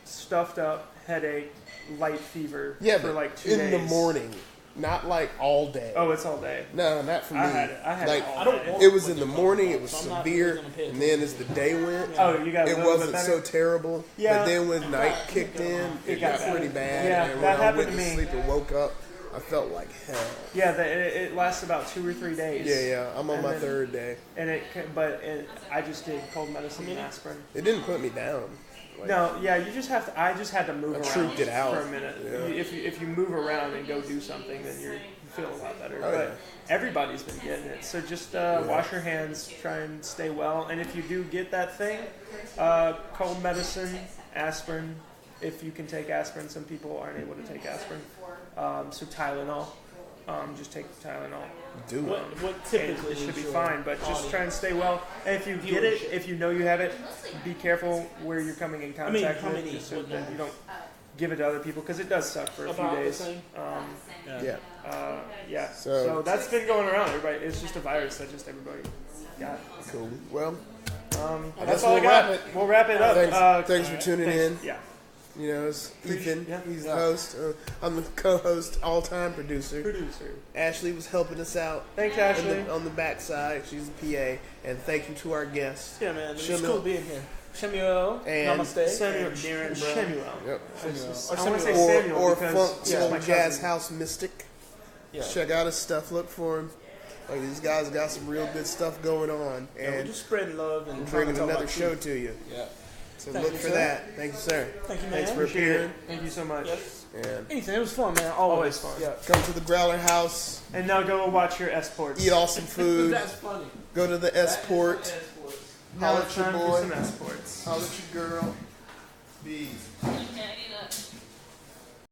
stuffed up, headache, light fever Yeah, for but like 2 in days. the morning, not like all day. Oh, it's all day. No, not for me. I had it like, all I don't day. want it was in the morning. It was So I'm not severe, really gonna pay and then as the day went, Oh, you got a it little wasn't bit so better? terrible. Yeah. But then when night kicked in, it got got pretty bad. bad. Yeah, and when that I happened went to to me. sleep and woke up, I felt like hell. Yeah, it lasts about 2 or 3 days. Yeah. I'm on And my then- third day. And I just did cold medicine and aspirin. It didn't put me down. Like, No, yeah, you just have to. I just had to move I around trooped it out. for a minute. Yeah. If you move around and go do something, then you feel a lot better. Oh, but yeah. everybody's been getting it, so just wash your hands, try and stay well. And if you do get that thing, cold medicine, aspirin. If you can take aspirin, some people aren't able to take aspirin. So Tylenol, just take Tylenol. do What, it. what And typically it should is be your fine, but just audience? try and stay well. And if you get it, if you know you have it, be careful where you're coming in I mean, contact how with, many just so would that know? you don't give it to other people, because it does suck for a few About the days. same? Yeah. Yeah. So- So that's been going around. Everybody, it's just a virus that just everybody got. Cool. Well, That's guess all I we'll got. wrap it. We'll wrap it up. Thanks for tuning in. Yeah. You know, it's Ethan. yeah. He's the host. I'm the co-host, all-time producer. Producer. Ashley was helping us out Thanks, Ashley. on the backside. She's the PA. And thank you to our guests. Yeah, man. It's Samuel. cool being here. Samuel. And Namaste. Samuel. and Darren Brown. Samuel. Yep. I Or want to say Samuel. Samuel Or because Funk it's Soul my Jazz cousin. House Mystic. Yeah. Check out his stuff. Look for him. Like, these guys got some real good stuff going on. Yeah, we're And just spreading love and we're trying to bringing talk another about show truth. to you. Yeah. So Thank look you, for sir. that. Thank you, sir. Thank you, man. Thanks for Appreciate appearing. it. Thank you so much. Yes. And Anything. It was fun, man. Always fun. Yeah. come to the Growler House. And now go watch your S-ports. Eat awesome food. That's funny. Go to the S-Port. Now Holler it's at your time for boy. some S-ports. Holler at your girl. Be Yeah,